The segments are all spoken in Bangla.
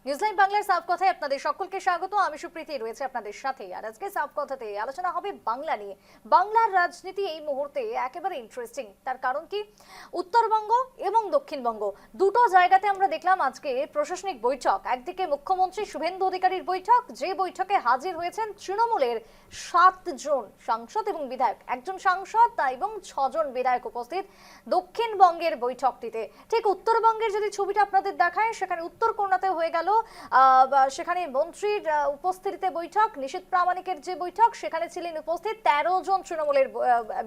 নিউজিল্যান্ড বাংলার সাফ কথায় আপনাদের সকলকে স্বাগত। আমি সুপ্রীতি রয়েছে আপনাদের সাথে। আর আজকে সাফ কথাতে আলোচনা হবে বাংলা নিয়ে। বাংলার রাজনীতি এই মুহূর্তে একেবারে ইন্টারেস্টিং। তার কারণ কি, উত্তরবঙ্গ এবং দক্ষিণবঙ্গ দুটো জায়গাতে আমরা দেখলাম আজকে প্রশাসনিক বৈঠক। একদিকে মুখ্যমন্ত্রী শুভেন্দু অধিকারীর বৈঠক, যে বৈঠকে হাজির হয়েছেন তৃণমূলের 7 জন সাংসদ এবং বিধায়ক, একজন সাংসদ এবং 6 জন বিধায়ক উপস্থিত দক্ষিণবঙ্গের বৈঠকটিতে। ঠিক উত্তরবঙ্গের যদি ছবিটা আপনাদের দেখায়, সেখানে উত্তর কন্যাতে হয়ে গেল সেখানে মন্ত্রীর উপস্থিতিতে বৈঠক, নিশীথ প্রামাণিকের যে বৈঠক সেখানে ছিলেন উপস্থিত 13 জন তৃণমূলের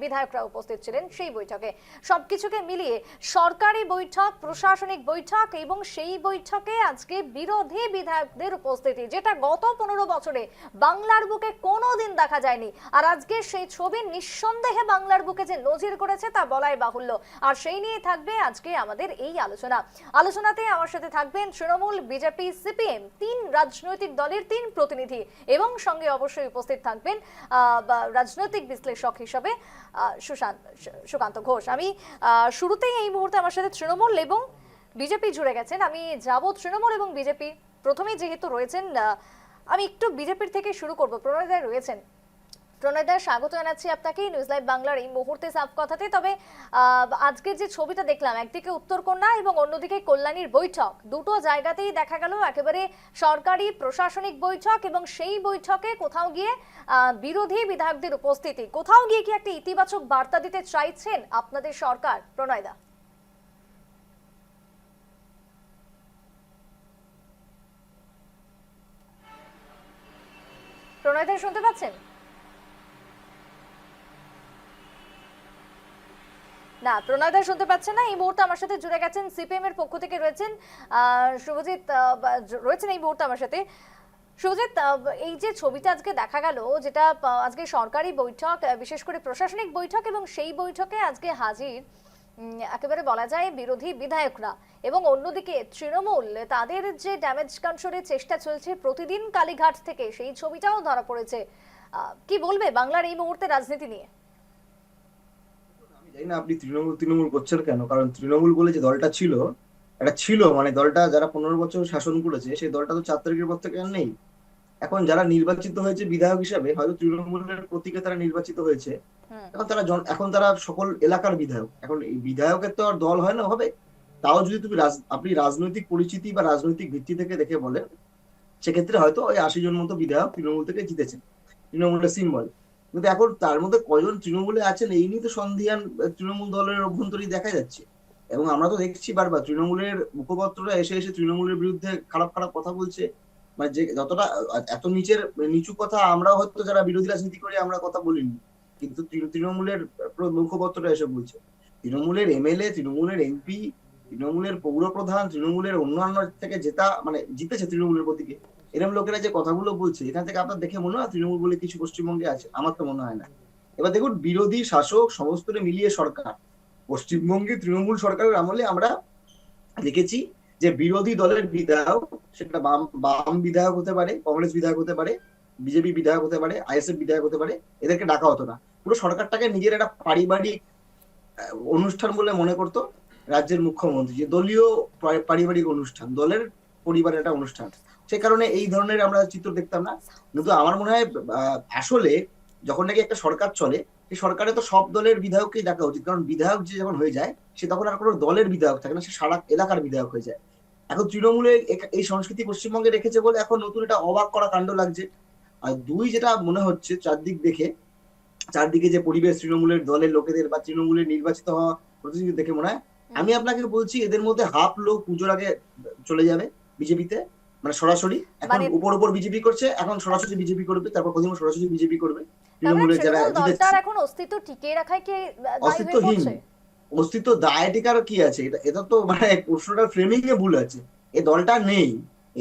বিধায়করা উপস্থিত ছিলেন সেই বৈঠকে। সবকিছুকে মিলিয়ে সরকারি বৈঠক, প্রশাসনিক বৈঠক এবং সেই বৈঠকে আজকে বিরোধী বিধায়কদের উপস্থিতি, যেটা গত 15 বছরে বাংলার বুকে কোনোদিন দেখা যায়নি। আর আজকে সেই ছবি নিঃসন্দেহে বাংলার বুকে যে নজির করেছে তা বলাই বাহুল্য। আর সেই নিয়ে থাকবে আজকে আমাদের এই আলোচনাতে আমার সাথে থাকবেন তৃণমূল, বিজেপি, সিপিএম, 3 রাজনৈতিক দলের 3 প্রতিনিধি এবং সঙ্গে অবশ্যই উপস্থিত থাকবেন রাজনৈতিক বিশ্লেষক হিসেবে সুকান্ত ঘোষ। আমি শুরুতেই এই মুহূর্তে আমার সাথে তৃণমূল এবং বিজেপি জুড়ে গেছেন। আমি যাব তৃণমূল এবং বিজেপি। প্রথমেই যেহেতু রয়েছেন, আমি একটু বিজেপির থেকে শুরু করব। প্রণয় দা রয়েছেন। প্রণয় দা, স্বাগত জানাচ্ছি আপনাকে নিউজিল্যান্ড বাংলার এই মুহূর্তে সাফ কথাতে। তবে আজকের যে ছবিটা দেখলাম, একদিকে উত্তরকন্যা এবং অন্যদিকে কল্যাণীর বৈঠক, দুটো জায়গাতেই দেখা গেল একেবারে সরকারি প্রশাসনিক বৈঠক এবং সেই বৈঠকে কোথাও গিয়ে বিরোধী বিধায়কদের উপস্থিতি। কোথাও গিয়ে কি একটা ইতিবাচক বার্তা দিতে চাইছেন আপনাদের সরকার? প্রণয় দা। প্রণয় দা শুনতে পাচ্ছেন? না, প্রণয় দা শুনতে পাচ্ছেন না। এই মুহূর্তে আমার সাথে জুড়ে গেছেন সিপিএম এর পক্ষ থেকে রয়েছেন শুভজিৎ, রয়েছেন এই মুহূর্তে আমার সাথে। শুভজিৎ, এই যে ছবিটা আজকে দেখা গেল, যেটা আজকে সরকারি বৈঠক, বিশেষ করে প্রশাসনিক বৈঠক, এবং সেই বৈঠকে আজকে হাজির একেবারে বলা যায় বিরোধী বিধায়করা, এবং অন্যদিকে তৃণমূল তাদের যে ড্যামেজ কন্ট্রোলের চেষ্টা চলছে প্রতিদিন কালীঘাট থেকে, সেই ছবিটাও ধরা পড়েছে। কি বলবে বাংলার এই মুহূর্তে রাজনীতি নিয়ে? জানি না আপনি তৃণমূল তৃণমূল করছেন কেন, কারণ তৃণমূল বলে যে দলটা ছিল, এটা ছিল মানে দলটা যারা 15 বছর শাসন করেছে সেই দলটা তো 4 তারিখের পর থেকে আর নেই। এখন যারা নির্বাচিত হয়েছে বিধায়ক হিসাবে, হয়তো তৃণমূলের প্রতীকে তারা নির্বাচিত হয়েছে। হুম। এখন তারা সকল এলাকার বিধায়ক। এখন এই বিধায়কের তো আর দল হয় না হবে। তাও যদি তুমি আপনি রাজনৈতিক পরিচিতি বা রাজনৈতিক ভিত্তি থেকে দেখে বলেন, সেক্ষেত্রে হয়তো ওই 80 জন মতো বিধায়ক তৃণমূল থেকে জিতেছেন, তৃণমূলের সিম্বল। কিন্তু এখন তার মধ্যে কয়জন তৃণমূলে আছেন এই নিয়ে তো সন্দিহান তৃণমূল দলের অভ্যন্তরীণ দেখা যাচ্ছে। এবং আমরা তো দেখছি বারবার তৃণমূলের মুখপাত্ররা এসে এসে তৃণমূলের বিরুদ্ধে খারাপ খারাপ কথা বলছে। মানে যে যতটা এত নিচু কথা আমরা হয়তো যারা বিরোধী রাজনীতি করে আমরা কথা বলিনি, কিন্তু তৃণমূলের মুখপাত্ররা এসে বলছে। তৃণমূলের এমএলএ, তৃণমূলের এমপি, তৃণমূলের পৌর প্রধান, তৃণমূলের অন্যান্য থেকে জিতেছে তৃণমূলের প্রতীকে, এরকম লোকেরা যে কথাগুলো বলছে, এখান থেকে আপনার দেখে মনে হয় তৃণমূল বলে কিছু পশ্চিমবঙ্গে আছে? আমার তো মনে হয় না। এবার দেখুন, বিরোধী শাসক সমস্ত মিলিয়ে সরকার, পশ্চিমবঙ্গে তৃণমূল সরকারের আমলে আমরা দেখেছি যে বিরোধী দলের বিধায়ক, সেটা বাম বাম বিধায়ক হতে পারে, কংগ্রেস বিধায়ক হতে পারে, বিজেপি বিধায়ক হতে পারে, আইএসএফ বিধায়ক হতে পারে, এদেরকে ডাকা হতো না। পুরো সরকারটাকে নিজের একটা পারিবারিক অনুষ্ঠান বলে মনে করতো রাজ্যের মুখ্যমন্ত্রী, যে দলীয় পারিবারিক অনুষ্ঠান, দলের পরিবারের একটা অনুষ্ঠান। সে কারণে এই ধরনের আমরা চিত্র দেখতাম না। কিন্তু আমার মনে হয় আসলে যখন নাকি একটা সরকার চলে, সেই সরকারে তো সব দলের বিধায়ককেই ডাকা উচিত, কারণ বিধায়ক যে যখন হয়ে যায় সে তখন আর কোনো দলের বিধায়ক থাকে না, সে সারা এলাকার বিধায়ক হয়ে যায়। এখন তৃণমূলে এই সংস্কৃতি পশ্চিমবঙ্গে রেখেছে বলে এখন নতুন এটা অবাক করা কাণ্ড লাগছে। আর দুই, যেটা মনে হচ্ছে চারদিকে যে পরিবেশ তৃণমূলের দলের লোকেদের বা তৃণমূলের নির্বাচিত হওয়া প্রতিনিধি দেখে মনে হয়, আমি আপনাকে বলছি এদের মধ্যে হাফ লোক পুজোর আগে চলে যাবে বিজেপিতে, মানে সরাসরি। এখন মানে উপর বিজেপি করছে, এখন সরাসরি বিজেপি করবে, তারপর কদিন সরাসরি বিজেপি করবে। তার মানে তৃণমূলের যারা তৃণমূল জিতেছে, দলটার এখন অস্তিত্ব টিকিয়ে রাখায় কি দায়ী হয়ে অস্তিত্বহীন, পড়ছে? অস্তিত্ব দায় টিকার কি আছে? এটা তো মানে প্রশ্নটার ফ্রেমিং এ ভুল আছে। এই দলটা নেই।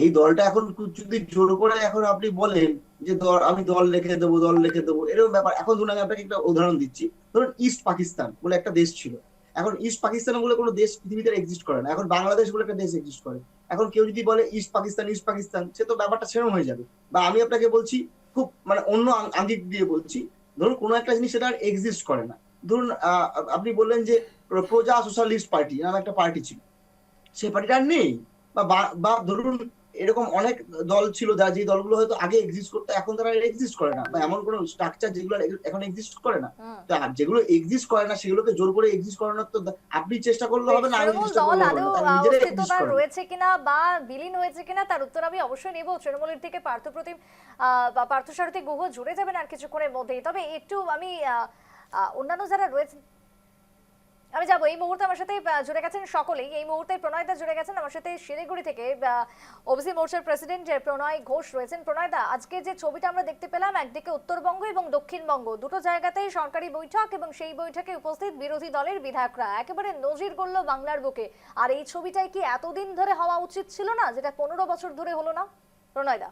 এই দলটা এখন যদি জোর করে এখন আপনি বলেন যে আমি দল রেখে দেবো এরকম ব্যাপার। এখন ধরুন আমি আপনাকে একটা উদাহরণ দিচ্ছি। ধরুন ইস্ট পাকিস্তান বলে একটা দেশ ছিল। এখন ইস্ট পাকিস্তান বলে কোনো দেশ পৃথিবীতে এক্সিস্ট করে না। এখন বাংলাদেশ বলে একটা দেশ এক্সিস্ট করে। এখন কেউ যদি বলে ইস্ট পাকিস্তান, সে তো ব্যাপারটা সেরকম হয়ে যাবে। বা আমি আপনাকে বলছি, খুব মানে অন্য আঙ্গিক দিয়ে বলছি, ধরুন কোনো একটা জিনিস সেটা আর এক্সিস্ট করে না। ধরুন আপনি বললেন যে প্রজা সোশ্যালিস্ট পার্টি নামে একটা পার্টি ছিল, সেই পার্টিটা আর নেই। বা বা ধরুন এরকম অনেক দল ছিল যারা, যে দলগুলো হয়তো আগে এক্সিস্ট করতো এখন তারা এক্সিস্ট করে না, বা এমন কোনো স্ট্রাকচার যেগুলো এখন এক্সিস্ট করে না। হুম। তো আর যেগুলো এক্সিস্ট করে না সেগুলোকে জোর করে এক্সিস্ট করানোর তো আপনি চেষ্টা করলে বেশ, হবে না, আমি তৃণমূল চেষ্টা দল করলে হবে আদৌ না, তারা নিজেরাই অস্তিত্ব এক্সিস্ট তার করে না। রয়েছে কিনা বা বিলীন হয়েছে কিনা তার উত্তর আমি অবশ্যই নেব। তৃণমূলের থেকে পার্থপ্রতিম বা পার্থসারথী গুহ জুড়ে যাবেন আর কিছুক্ষণের মধ্যেই। তবে একটু আমি অন্যান্য যারা রয়েছে আমি যাবো। এই মুহূর্তে আমার সাথে জুড়ে গেছেন সকলেই। এই মুহূর্তে প্রণয়দা জুড়ে গেছেন আমার সাথে শিলিগুড়ি থেকে। ওবিসি মোর্চার প্রেসিডেন্ট প্রণয় ঘোষ রয়েছেন। প্রণয়দা, আজকে যে ছবিটা আমরা দেখতে পেলাম, একদিকে উত্তরবঙ্গ এবং দক্ষিণবঙ্গ দুটো জায়গাতেই সরকারি বৈঠক, এবং সেই বৈঠকে উপস্থিত বিরোধী দলের বিধায়করা, একেবারে নজির গড়ল বাংলার বুকে। আর এই ছবিটাই কি এতদিন ধরে হওয়া উচিত ছিল না, যেটা 15 বছর ধরে হলো না? প্রণয়দা।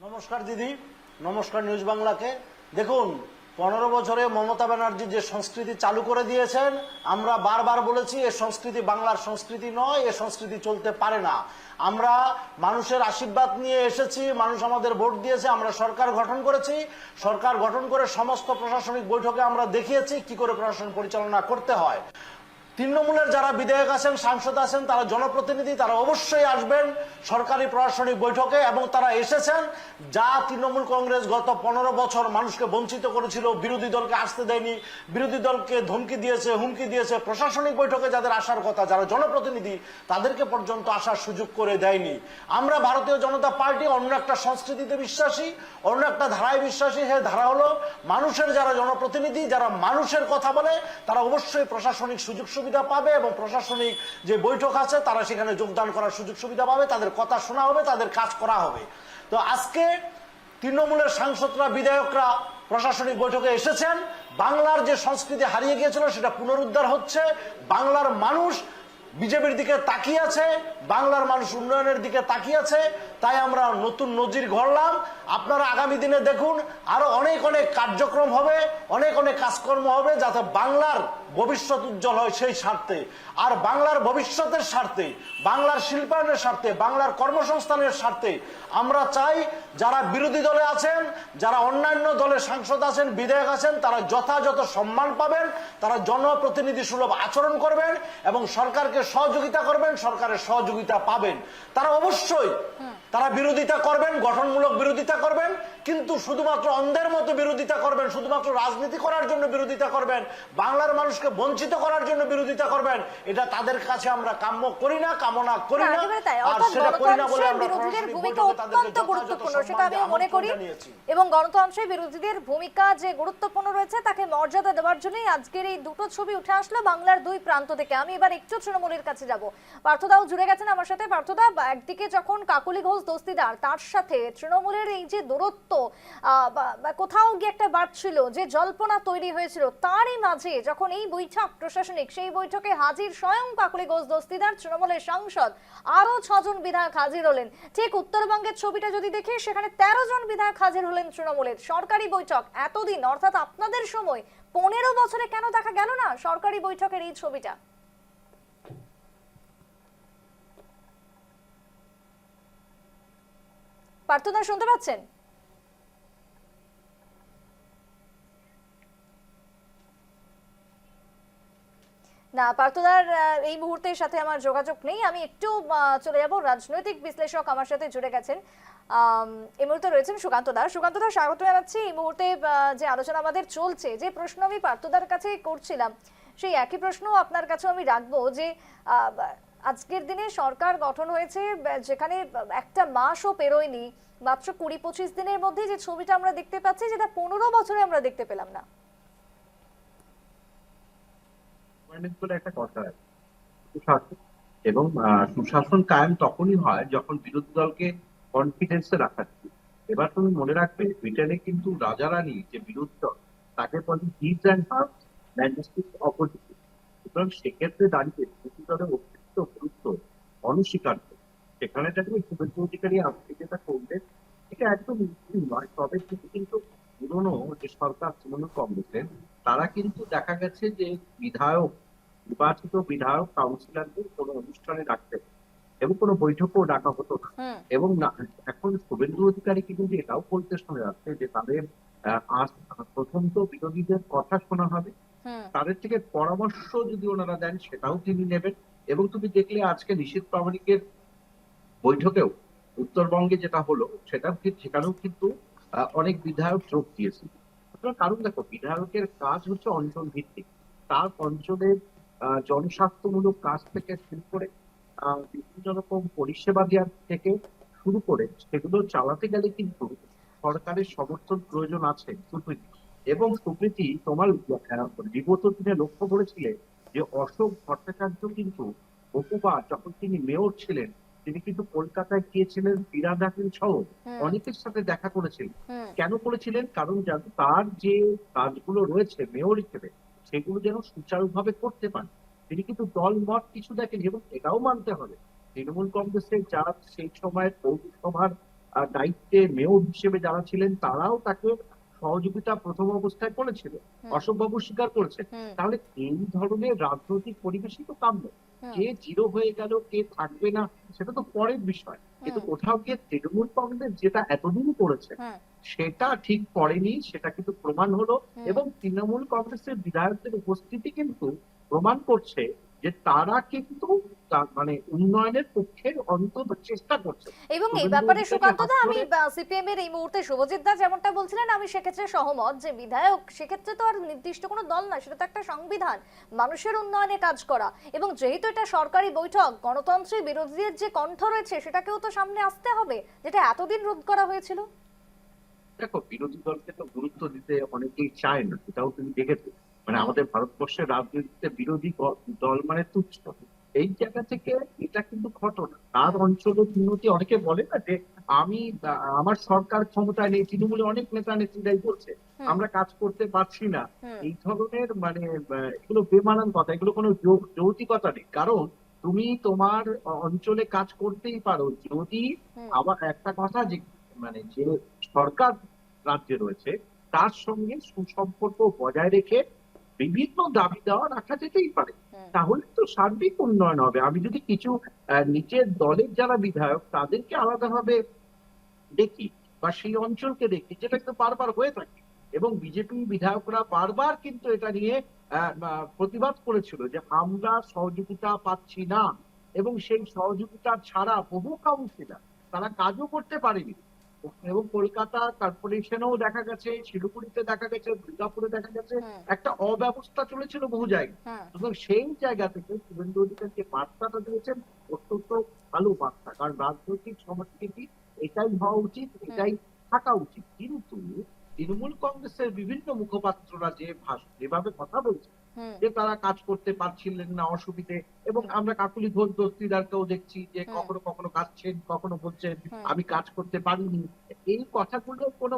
নমস্কার দিদি, নমস্কার নিউজ বাংলাকে। দেখুন, 15 বছরে মমতা ব্যানার্জি যে সংস্কৃতি চালু করে দিয়েছেন, আমরা বারবার বলেছি এ সংস্কৃতি বাংলার সংস্কৃতি নয়, এ সংস্কৃতি চলতে পারে না। আমরা মানুষের আশীর্বাদ নিয়ে এসেছি, মানুষ আমাদের ভোট দিয়েছে, আমরা সরকার গঠন করেছি। সরকার গঠন করে সমস্ত প্রশাসনিক বৈঠকে আমরা দেখিয়েছি কি করে প্রশাসন পরিচালনা করতে হয়। তৃণমূলের যারা বিধায়ক আছেন, সাংসদ আছেন, তারা জনপ্রতিনিধি, তারা অবশ্যই আসবেন সরকারি প্রশাসনিক বৈঠকে, এবং তারা এসেছেন। যা তৃণমূল কংগ্রেস গত 15 বছর মানুষকে বঞ্চিত করেছিল, বিরোধী দলকে আসতে দেয়নি, বিরোধী দলকে ধমকি দিয়েছে, হুমকি দিয়েছে, প্রশাসনিক বৈঠকে যাদের আসার কথা, যারা জনপ্রতিনিধি, তাদেরকে পর্যন্ত আসার সুযোগ করে দেয়নি। আমরা ভারতীয় জনতা পার্টি অন্য একটা সংস্কৃতিতে বিশ্বাসী, অন্য একটা ধারায় বিশ্বাসী। সে ধারা হলো মানুষের যারা জনপ্রতিনিধি, যারা মানুষের কথা বলে, তারা অবশ্যই প্রশাসনিক সুযোগ সুবিধা পাবে, এবং প্রশাসনিক যে বৈঠক আছে তারা সেখানে যোগদান করার সুযোগ সুবিধা পাবে, তাদের কথা শোনা হবে, তাদের কাজ করা হবে। তো আজকে তৃণমূলের সাংসদরা, বিধায়করা প্রশাসনিক বৈঠকে এসেছেন। বাংলার যে সংস্কৃতি হারিয়ে গিয়েছিল সেটা পুনরুদ্ধার হচ্ছে। বাংলার মানুষ বিজেপির দিকে তাকিয়ে আছে, বাংলার মানুষ উন্নয়নের দিকে তাকিয়ে আছে। তাই আমরা নতুন নজির গড়লাম। আপনারা আগামী দিনে দেখুন, আরো অনেক অনেক কার্যক্রম হবে, অনেক অনেক কাজকর্ম হবে, যাতে বাংলার ভবিষ্যৎ উজ্জ্বল হয় সেই স্বার্থে। আর বাংলার ভবিষ্যতের স্বার্থে, বাংলার শিল্পায়নের স্বার্থে, বাংলার কর্মসংস্থানের স্বার্থে আমরা চাই যারা বিরোধী দলে আছেন, যারা অন্যান্য দলের সাংসদ আছেন, বিধায়ক আছেন, তারা যথাযথ সম্মান পাবেন, তারা জনপ্রতিনিধি সুলভ আচরণ করবেন এবং সরকারকে সহযোগিতা করবেন, সরকারের সহযোগিতা পাবেন। তারা অবশ্যই তারা বিরোধিতা করবেন, গঠনমূলক বিরোধিতা করবেন, কিন্তু শুধুমাত্র অন্ধের মতো বিরোধিতা করবেন, শুধুমাত্র রাজনীতি করার জন্য বিরোধিতা করবেন, বাংলার মানুষকে বঞ্চিত করার জন্য বিরোধিতা করবেন, এটা তাদের কাছে আমরা কাম্য করি না, কামনা করি না। আর সেটা করি না বলে আমরা বিরোধীদের ভূমিকা অত্যন্ত গুরুত্বপূর্ণ, সেটা আমি মনে করি। এবং গণতন্ত্রে বিরোধীদের ভূমিকা যে গুরুত্বপূর্ণ রয়েছে তাকে মর্যাদা দেওয়ার জন্যই আজকের এই দুটো ছবি উঠে আসলো বাংলার দুই প্রান্ত থেকে। আমি এবার একটু তৃণমূলের কাছে যাব। পার্থদাও জুড়ে গেছেন আমার সাথে। পার্থদা, একদিকে যখন কাকলি ঘোষ দস্তিদার, তার সাথে তৃণমূলের এই যে দূরত্ব কোথাও গিয়ে একটা বাড়ছিল, যে জল্পনা তৈরি হয়েছিল, তারই মাঝে যখন এই বৈঠক প্রশাসনিক, সেই বৈঠকে হাজির স্বয়ং কাকলি ঘোষ দস্তিদার, তৃণমূলের সাংসদ, আরো 6 জন বিধায়ক হাজির হলেন। ঠিক উত্তরবঙ্গের ছবিটা যদি দেখি, সেখানে 13 জন বিধায়ক হাজির হলেন তৃণমূলের। সরকারি বৈঠক এতদিন, অর্থাৎ আপনাদের সময় 15 বছরে কেন দেখা গেল না সরকারি বৈঠকের এই ছবিটা? পার্থদা শুনতে পাচ্ছেন? না, পার্থদার এই মুহূর্তের সাথে আমার যোগাযোগ নেই। আমি একটু চলে যাব, রাজনৈতিক বিশ্লেষক আমার সাথে জুড়ে গেছেন। এই মুহূর্তে রয়েছেন সুকান্ত দা। সুকান্ত দা, স্বাগত জানাচ্ছি। এই মুহূর্তে যে আলোচনা আমাদের চলছে, যে প্রশ্ন আমি পার্থদার কাছে করছিলাম, সেই একই প্রশ্ন আপনার কাছে আমি রাখবো, যে আজকের দিনে সরকার গঠন হয়েছে, যেখানে একটা মাসও পেরোয়নি, মাত্র 20-25 দিনের মধ্যে যে ছবিটা আমরা দেখতে পাচ্ছি, যেটা 15 বছরে আমরা দেখতে পেলাম না। বলে একটা কথা আছে, সুশাসন এবং সুশাসন কায়েম তখনই হয় যখন বিরোধী দলকে কনফিডেন্সে রাখা যায়। এবার তুমি মনে রাখবে, ব্রিটেনে কিন্তু রাজা রানী যে বিরোধী দল, তাকে বলে হিজ অ্যান্ড হার্টস ডাইনাস্টিক অপোজিশন। সুতরাং সেক্ষেত্রে দাঁড়িয়ে বিরোধী দলের অতিরিক্ত গুরুত্ব অনস্বীকার্য। সেখানে দেখবে শুভেন্দু অধিকারী আপনি যেটা করবেন, এটা একদম নয়। তবে কিন্তু পুরনো যে সরকার তৃণমূল কংগ্রেসের, তারা কিন্তু দেখা গেছে যে বিধায়ক, নির্বাচিত বিধায়ক কাউন্সিলরদের কোনো অনুষ্ঠানে ডাকতেন এবং কোনো বৈঠকও ডাকা হতো না। এবং এখন শুভেন্দু অধিকারী কিন্তু এটাও বলতে শোনা যাচ্ছে যে তাদের আজ প্রথম তো বিরোধীদের কথা শোনা হবে, তাদের থেকে পরামর্শ যদি ওনারা দেন সেটাও তিনি নেবেন, এবং তুমি দেখলে আজকে নিশীথ প্রামাণিকের বৈঠকেও উত্তরবঙ্গে যেটা হলো সেখানেও কিন্তু অনেক বিধায়ক যোগ দিয়েছে। কারণ দেখো, বিধায়কের কাজ হচ্ছে অঞ্চল ভিত্তিক। তার অঞ্চলের জনস্বাস্থ্যমূলক কাজ থেকে শুরু করে বিভিন্ন রকম পরিষেবা দেওয়ার থেকে শুরু করে সেগুলো চালাতে গেলে কিন্তু সরকারের সমর্থন প্রয়োজন আছে সুপ্রীতি। এবং সুপ্রীতি, তোমার বিগত দিনে লক্ষ্য করেছিলে যে অশোক ভট্টাচার্য কিন্তু বহুবার যখন তিনি মেয়র ছিলেন তিনি কিন্তু কলকাতায় গিয়েছিলেন, বিরাদাকিল সহ অনেকের সাথে দেখা করেছিলেন। কেন করেছিলেন? কারণ যেন তার যে কাজগুলো রয়েছে মেয়র হিসেবে সেগুলো যেন সুচারুভাবে করতে পারে। তিনি কিন্তু দল মত কিছু দেখেন। এবং এটাও মানতে হবে, তৃণমূল কংগ্রেসের যারা সেই সময় পৌরসভার দায়িত্বে মেয়র হিসেবে যারা ছিলেন তারাও তাকে সহযোগিতা প্রথম অবস্থায় করেছিল, অশোকবাবু স্বীকার করেছেন। তাহলে এই ধরনের রাজনৈতিক পরিবেশই তো কাম্য। কে জিরো হয়ে গেল, কে থাকবে না, সেটা তো পরের বিষয়। কিন্তু কোথাও গিয়ে তৃণমূল কংগ্রেস যেটা এতদিন করেছে সেটা ঠিক করেনি, সেটা কিন্তু প্রমাণ হলো। এবং তৃণমূল কংগ্রেসের বিধায়কদের উপস্থিতি কিন্তু প্রমাণ করছে যে তারা কিন্তু মানে উন্নয়নের পক্ষে অন্তত চেষ্টা করছে। এবং এই ব্যাপারে সুকান্ত দা, আমি সিপিএম এর এই মুহূর্তে শুভজিৎ দা যেমনটা বলছিলেন আমি সেক্ষেত্রে সহমত যে বিধায়ক সেক্ষেত্রে তো আর নির্দিষ্ট কোনো দল না, সেটা তো একটা সংবিধান, মানুষের উন্নয়নে কাজ করা। এবং যেহেতু এটা সরকারি বৈঠক, গণতন্ত্রের বিরোধীদের যে কণ্ঠ রয়েছে সেটাকেও তো সামনে আসতে হবে, যেটা এতদিন রোধ করা হয়েছিল। দেখো, বিরোধী দলকে তো গুরুত্ব দিতে অনেকেই চায় না, এটাও তুমি দেখেছো। মানে আমাদের ভারতবর্ষের রাজনীতিতে বিরোধী দল মানে তুচ্ছ। এই জায়গা থেকে এটা কিন্তু ঘটনা। তার অঞ্চলের উন্নতি, অনেকে বলে না যে আমার সরকার ক্ষমতায় নেই, তৃণমূলে অনেক নেতা নেত্রীরাই বলছে আমরা কাজ করতে পারছি না। এই ধরনের মানে এগুলো বেমানান কথা, এগুলো কোনো যৌক্তিকতা নেই। কারণ তুমি তোমার অঞ্চলে কাজ করতেই পারো যদি আবার একটা কথা যে মানে যে সরকার রাজ্যে রয়েছে তার সঙ্গে সুসম্পর্ক বজায় রেখে বিভিন্ন দাবি দেওয়া রাখা যেতেই পারে, তাহলে তো সার্বিক উন্নয়ন হবে। আমি যদি কিছু নিচের দলের যারা বিধায়ক তাদেরকে আলাদাভাবে দেখি বা সেই অঞ্চলকে দেখি, যেটা কিন্তু বারবার হয়ে থাকে। এবং বিজেপি বিধায়করা বারবার কিন্তু এটা নিয়ে প্রতিবাদ করেছিল যে আমরা সহযোগিতা পাচ্ছি না, এবং সেই সহযোগিতা ছাড়া বহু কাউন্সিলর তারা কাজও করতে পারেনি। এবং কলকাতা কর্পোরেশনেও দেখা গেছে, শিলিগুড়িতে দেখা গেছে, দুর্গাপুরে দেখা গেছে একটা অব্যবস্থা চলেছিল বহু জায়গায়। সুতরাং সেই জায়গা থেকে শুভেন্দু অধিকারী যে বার্তাটা দিয়েছেন অত্যন্ত ভালো বার্তা। কারণ রাজনৈতিক সংস্কৃতি এটাই হওয়া উচিত, এটাই থাকা উচিত। কিন্তু তৃণমূল কংগ্রেসের বিভিন্ন মুখপাত্ররা যেভাবে কথা বলছে যে তারা কাজ করতে পারছিলেন না, অসুবিধে। এবং আমরা কাকুলি ঘোষ দস্তিদারকেও দেখছি যে কখনো কখনো কাঁদছেন, কখনো বলছেন আমি কাজ করতে পারিনি। এই কথাগুলো কোনো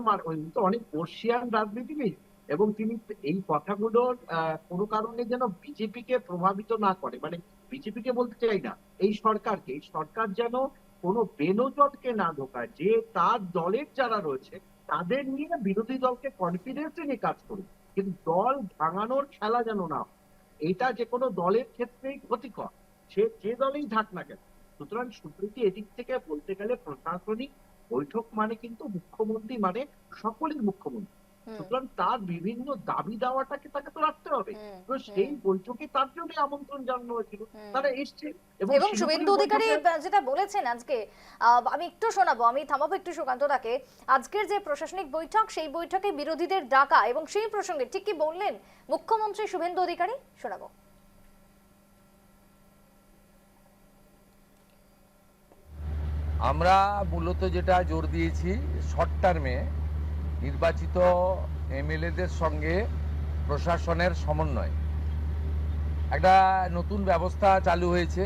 তো অনেক বর্ষিয়ান রাজনীতিবিদ, এবং তিনি এই কথাগুলোর কোনো কারণে যেন বিজেপিকে প্রভাবিত না করে। মানে বিজেপিকে বলতে চাই না, এই সরকার যেন কোনো বেনজটকে না ঢোকায়, যে তার দলের যারা রয়েছে তাদের নিয়ে বিরোধী দলকে কনফিডেন্সে নিয়ে কাজ করুন, কিন্তু দল ভাঙানোর খেলা যেন না। এটা যে কোনো দলের ক্ষেত্রেই ক্ষতিকর, সে যে দলেই থাক না কেন। সুতরাং সুপ্রীতি, এদিক থেকে বলতে গেলে প্রশাসনিক বৈঠক মানে কিন্তু মুখ্যমন্ত্রী মানে সকলের মুখ্যমন্ত্রী। সুতরাং তার বিভিন্ন দাবি দাওয়াটাকে তাকে তো রাখতে হবে। তো সেই বৈঠকে তার জন্য আমন্ত্রণ জানানো হয়েছিল, তারা এসছে। এবং শুভেন্দু অধিকারী যেটা বলেছেন আজকে, আমি একটু শোনাবো, আমি থামাবো একটু সুকান্তদাকে। আজকের যে প্রশাসনিক বৈঠক, সেই বৈঠকে বিরোধীদের ডাকা এবং সেই প্রসঙ্গে ঠিক কি বললেন মুখ্যমন্ত্রী শুভেন্দু অধিকারী, শোনাবো। আমরা মূলত যেটা জোর দিয়েছি, শর্ট টার্মে নির্বাচিত এমএলএদের সঙ্গে প্রশাসনের সমন্বয়। একটা নতুন ব্যবস্থা চালু হয়েছে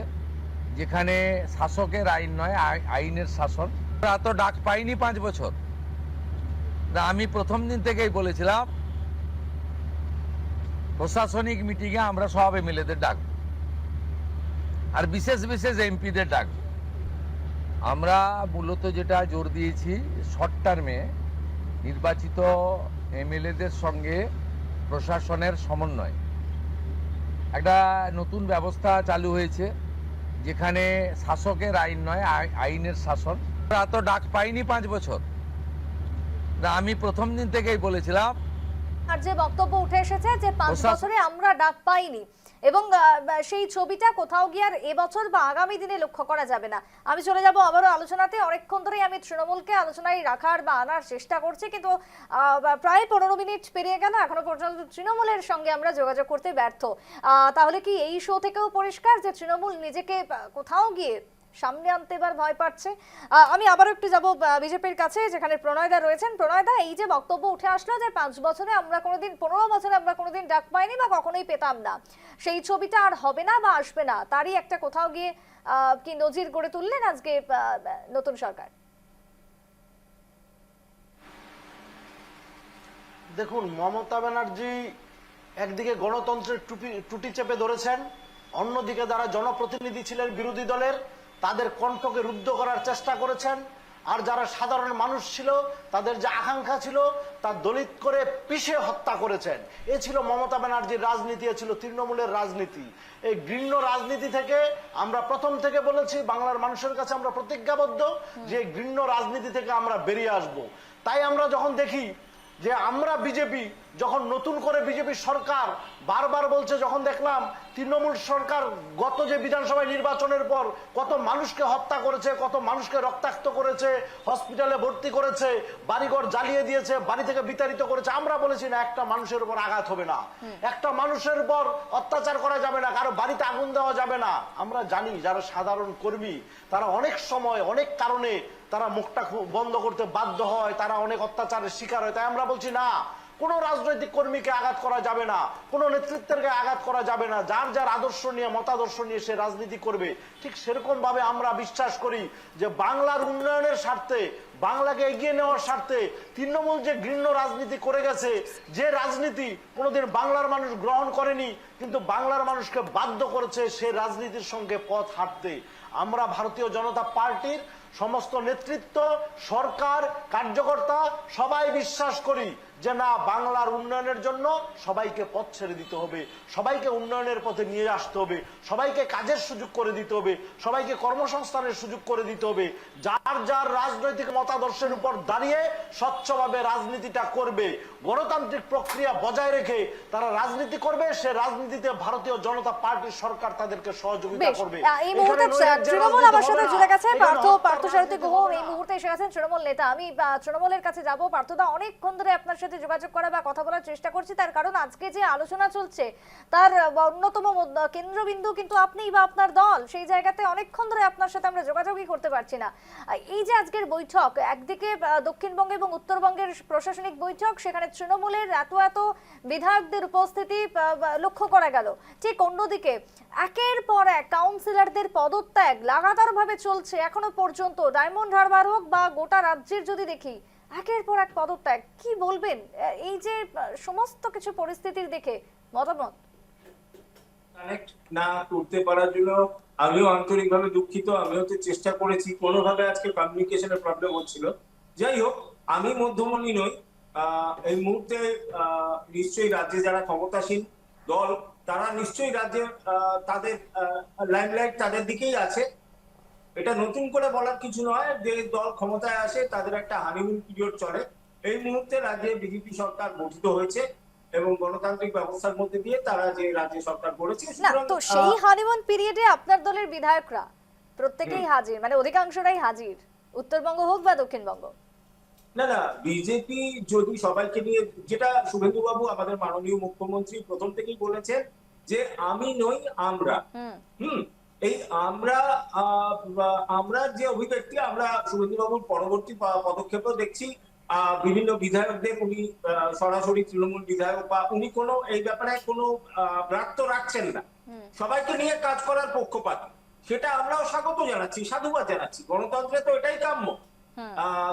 যেখানে শাসকের আইন নয়, আইনের শাসন। আমরা তো ডাক পাইনি 5 বছর। আমি প্রথম দিন থেকেই বলেছিলাম প্রশাসনিক মিটিংয়ে আমরা সব এমএলএদের ডাকব, আর বিশেষ বিশেষ এমপিদের ডাকব। আমরা মূলত যেটা জোর দিয়েছি, শর্ট টার্মে নির্বাচিত এমএলএদের সঙ্গে প্রশাসনের সমন্বয়। একটা নতুন ব্যবস্থা চালু হয়েছে যেখানে শাসকের আইন নয়, আইনের শাসন। আমরা তো ডাক পাইনি 5 বছর। আমি প্রথম দিন থেকেই বলেছিলাম আর যে বক্তব্য উঠে এসেছে যে 5 প্রশাসন- বছরে আমরা ডাক পাইনি এবং সেই ছবিটা কোথাও গিয়ে আর এবছর বা আগামী দিনে লক্ষ্য করা যাবে না। আমি চলে যাব আবারও আলোচনাতে। অনেকক্ষণ ধরেই আমি তৃণমূলকে আলোচনায় রাখার বা আনার চেষ্টা করছি, কিন্তু প্রায় 15 মিনিট পেরিয়ে গেল, এখনো পর্যন্ত তৃণমূলের সঙ্গে আমরা যোগাযোগ করতে ব্যর্থ। তাহলে কি এই শো থেকেও পরিষ্কার যে তৃণমূল নিজেকে কোথাও গিয়ে সামনে আনতে এবার ভয় পাচ্ছে? আমি আবারও একটু যাব বিজেপির কাছে, যেখানে প্রণয়দা রয়েছেন। প্রণয়দা, এই যে বক্তব্য উঠে আসলো যে 5 বছরে আমরা কোনোদিন, 15 বছরে আমরা কোনোদিন ডাক পাইনি বা কখনোই পেতাম না, সেই ছবিটা আর হবে না বা আসবে না, তারই একটা কোথাও গিয়ে কি নজির গড়ে তুললেন আজকে নতুন সরকার? দেখুন, মমতা ব্যানার্জি একদিকে গণতন্ত্রের টুটি চেপে ধরেছেন, অন্যদিকে যারা জনপ্রতিনিধি ছিলেন বিরোধী দলের তাদের কণ্ঠকে রুদ্ধ করার চেষ্টা করেছেন, আর যারা সাধারণ মানুষ ছিল তাদের যে আকাঙ্ক্ষা ছিল তা দলিত করে পিষে হত্যা করেছেন। এ ছিল মমতা ব্যানার্জির রাজনীতি, এ ছিল তৃণমূলের রাজনীতি। এই ঘৃণ্য রাজনীতি থেকে আমরা প্রথম থেকে বলেছি, বাংলার মানুষের কাছে আমরা প্রতিজ্ঞাবদ্ধ যে ঘৃণ্য রাজনীতি থেকে আমরা বেরিয়ে আসব। তাই আমরা যখন দেখি যে আমরা বিজেপি যখন নতুন করে বিজেপি সরকার বারবার বলছে, যখন দেখলাম তৃণমূল সরকার গত যে বিধানসভা নির্বাচনের পর কত মানুষকে হত্যা করেছে, কত মানুষকে রক্তাক্ত করেছে, হসপিটালে ভর্তি করেছে, বাড়িঘর জ্বালিয়ে দিয়েছে, বাড়ি থেকে বিতাড়িত করেছে, আমরা বলেছি না একটা মানুষের উপর আঘাত হবে না, একটা মানুষের উপর অত্যাচার করা যাবে না, কারো বাড়িতে আগুন দেওয়া যাবে না। আমরা জানি যারা সাধারণ কর্মী তারা অনেক সময় অনেক কারণে তারা মুখটা বন্ধ করতে বাধ্য হয়, তারা অনেক অত্যাচারের শিকার হয়। তাই আমরা বলছি না, কোনো রাজনৈতিক কর্মীকে আঘাত করা যাবে না, কোনো নেতৃত্বের আঘাত করা যাবে না, যার যার আদর্শ নিয়ে মতাদর্শ নিয়ে সে রাজনীতি করবে। ঠিক সেরকম ভাবে আমরা বিশ্বাস করি যে বাংলার উন্নয়নের স্বার্থে, বাংলাকে এগিয়ে নেওয়ার স্বার্থে তৃণমূল যে ঘৃণ্য রাজনীতি করে গেছে, যে রাজনীতি কোনোদিন বাংলার মানুষ গ্রহণ করেনি কিন্তু বাংলার মানুষকে বাধ্য করেছে সে রাজনীতির সঙ্গে পথ হাঁটতে, আমরা ভারতীয় জনতা পার্টির সমস্ত নেতৃত্ব, সরকার, কার্যকর্তা সবাই বিশ্বাস করি যে না, বাংলার উন্নয়নের জন্য সবাইকে পথ ছেড়ে দিতে হবে, সবাইকে উন্নয়নের পথে নিয়ে আসতে হবে, সবাইকে কাজের সুযোগ করে দিতে হবে, সবাইকে কর্মসংস্থানের সুযোগ করে দিতে হবে। যার যার রাজনৈতিক মতাদর্শের উপর দাঁড়িয়ে স্বচ্ছভাবে রাজনীতিটা করবে, গণতান্ত্রিক প্রক্রিয়া বজায় রেখে তারা রাজনীতি করবে, সে রাজনীতিতে ভারতীয় জনতা পার্টির সরকার তাদেরকে সহযোগিতা করবে। এই মুহূর্তে তৃণমূল আমার সাথে জুড়ে গেছে পার্থসারথী গুহ, এই মুহূর্তে এসে গেছেন তৃণমূল নেতা। আমি তৃণমূলের কাছে যাব। পার্থদা, অনেকক্ষণ ধরে আপনার সাথে যোগাযোগ করা বা কথা বলার চেষ্টা করছি, তার কারণ আজকে যে আলোচনা চলছে তার অন্যতম কেন্দ্রবিন্দু কিন্তু আপনি বা আপনার দল, সেই জায়গাতে অনেকক্ষণ ধরে আপনার সাথে আমরা যোগাযোগই করতে পারছি না। এই যে আজকের বৈঠক, একদিকে দক্ষিণবঙ্গ এবং উত্তরবঙ্গের প্রশাসনিক বৈঠক, সেখানে তৃণমূলের এত বিধায়কদের উপস্থিতি লক্ষ্য করা গেল, ঠিক অন্যদিকে একের পর এক কাউন্সিলরদের পদত্যাগ লাগাতার ভাবে চলছে এখনো পর্যন্ত। ডায়মন্ড হারবার হোক বা গোটা রাজ্যের যদি দেখি, একের পর এক পদত্যাগ। কি বলবেন এই যে সমস্ত কিছু পরিস্থিতির দেখে, মতামত? কানেক্ট না করতে পারার জন্য আমিও আন্তরিকভাবে দুঃখিত। আমিও তো চেষ্টা করেছি, কোনোভাবে আজকে কমিউনিকেশনের প্রবলেম হচ্ছিল। যাই হোক, আমি মধ্যমণি নই। এই মুহূর্তে নিশ্চয়ই রাজ্যে যারা ক্ষমতাসীন দল তারা নিশ্চয়ই রাজ্যে তাদের লাইমলাইট তাদের দিকেই আছে। এটা নতুন করে বলার কিছু নয়, যে দল ক্ষমতায় আসে তাদের একটা হানিমুন পিরিয়ড চলে। এই মুহূর্তে রাজ্যে বিজেপি সরকার গঠিত হয়েছে এবং গণতান্ত্রিক ব্যবস্থার মধ্যে দিয়ে তারা যে রাজ্য সরকার গড়েছে, না তো সেই হানিমুন পিরিয়ডে আপনার দলের বিধায়করা প্রত্যেকেই হাজির, মানে অধিকাংশরাই হাজির, উত্তরবঙ্গ হোক বা দক্ষিণবঙ্গ। না না, বিজেপি যদি সবাইকে নিয়ে, যেটা শুভেন্দু বাবু আমাদের মাননীয় মুখ্যমন্ত্রী প্রথম থেকেই বলেছেন যে আমি নই আমরা, এই আমরা যে অভিব্যক্তি, আমরা শুভেন্দু বাবুর পরবর্তী পদক্ষেপও দেখছি বিভিন্ন বিধায়কদের উনি সরাসরি তৃণমূল বিধায়ক বা উনি কোনো এই ব্যাপারে কোনো ব্রাত্য রাখছেন না, সবাইকে নিয়ে কাজ করার পক্ষপাত, সেটা আমরাও স্বাগত জানাচ্ছি, সাধুবাদ জানাচ্ছি। গণতন্ত্রে তো এটাই কাম্য।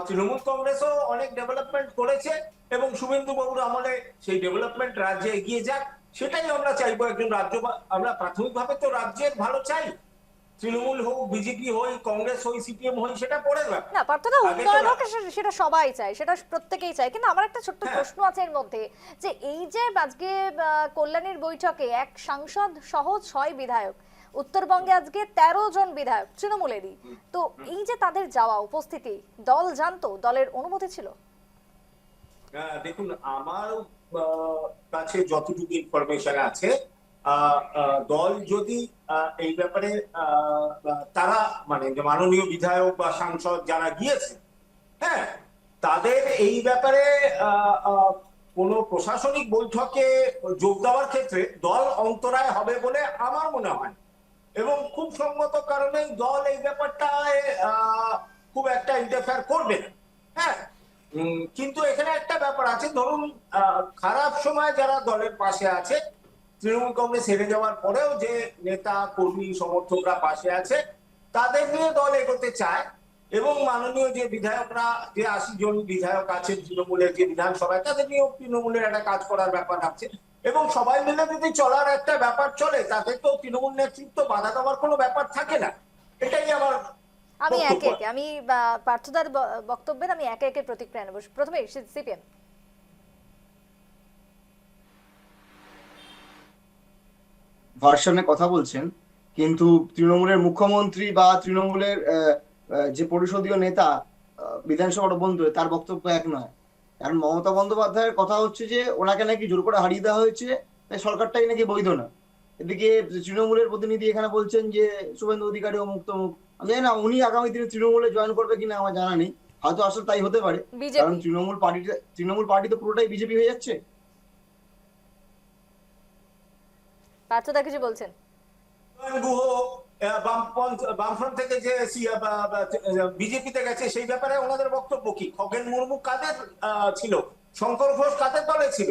তৃণমূল কংগ্রেসও অনেক ডেভেলপমেন্ট করেছে এবং শুভেন্দু বাবুর আমলে সেই ডেভেলপমেন্ট রাজ্যে এগিয়ে যাক, সেটাই আমরা চাইবো। একজন রাজ্য, আমরা প্রাথমিকভাবে তো রাজ্যের ভালো চাই, তৃণমূল হোক, বিজেপি হই, কংগ্রেস হই, সিপিএম হই, সেটা পরে না পার্থদা, উন্নয়ন হোক সেটা সবাই চায়, সেটা প্রত্যেকেই চায়, কিন্তু আমার একটা ছোট্ট প্রশ্ন আছে এর মধ্যে, যে এই যে আজকে কল্যাণীর বৈঠকে এক সাংসদ সহ 6 বিধায়ক, উত্তরবঙ্গে আজকে 13 জন বিধায়ক তৃণমূলেরই, তো এই যে তাদের যাওয়া উপস্থিতি, দল জানতো, দলের অনুমতি ছিল? দেখুন, আমার কাছে যতটুকু ইনফরমেশন আছে, দল যদি এই ব্যাপারে তারা মানে যে মাননীয় বিধায়ক বা সাংসদ যারা গিয়েছে, হ্যাঁ, তাদের এই ব্যাপারে কোনো প্রশাসনিক বৈঠকে যোগ দেওয়ার ক্ষেত্রে দল অন্তরায় হবে বলে আমার মনে হয়, এবং খুব সঙ্গত কারণে দল এই ব্যাপারটায় খুব একটা ইন্টারফেয়ার করবে না। হ্যাঁ, কিন্তু এখানে একটা ব্যাপার আছে, ধরুন খারাপ সময় যারা দলের পাশে আছে, তৃণমূল কংগ্রেস হেরে যাওয়ার পরেও যে নেতা কর্মী সমর্থকরা পাশে আছে, তাদের নিয়ে দল এগোতে চায়, এবং মাননীয় যে বিধায়করা, যে 80 জন বিধায়ক আছেন তৃণমূলের যে বিধানসভায়, তাদের নিয়েও তৃণমূলের একটা কাজ করার ব্যাপার আছে, এবং সবাই মিলে যদি চলার একটা ব্যাপার চলে, তাতে তো তৃণমূল নেতৃত্ব বাধা দেওয়ার কোনো ব্যাপার থাকে না। এটাই আমার আমি বক্তব্য। একে একে আমি পার্থদার বক্তব্যের আমি একে একে প্রতিক্রিয়া নেব। প্রথমে সিপিএম। ভার্সনে কথা বলছেন, কিন্তু তৃণমূলের মুখ্যমন্ত্রী বা তৃণমূলের যে পরিষদীয় নেতা বিধানসভার অভ্যন্তরে, তার বক্তব্য এক নয়। কারণ মমতা বন্দ্যোপাধ্যায়ের কথা হচ্ছে যে ওনাকে নাকি জোর করে হারিয়ে দেওয়া হয়েছে, তাই সরকারটাই নাকি বৈধ না। এদিকে তৃণমূলের প্রতিনিধি এখানে বলছেন যে শুভেন্দু অধিকারী অমুক তমুক। আমি জানি না উনি আগামী দিনে তৃণমূলে জয়েন করবে কিনা, আমার জানা নেই, হয়তো আসলে তাই হতে পারে। কারণ বিজেপি তৃণমূল পার্টি তো পুরোটাই বিজেপি হয়ে যাচ্ছে। পার্থদা কিছু বলছেন? গুহ বামফ্রন্ট থেকে যে বিজেপিতে গেছে, সেই ব্যাপারে ওনাদের বক্তব্য কি? খগেন মুর্মু কাদের ছিল? শঙ্কর ঘোষ কাদের দলে ছিল?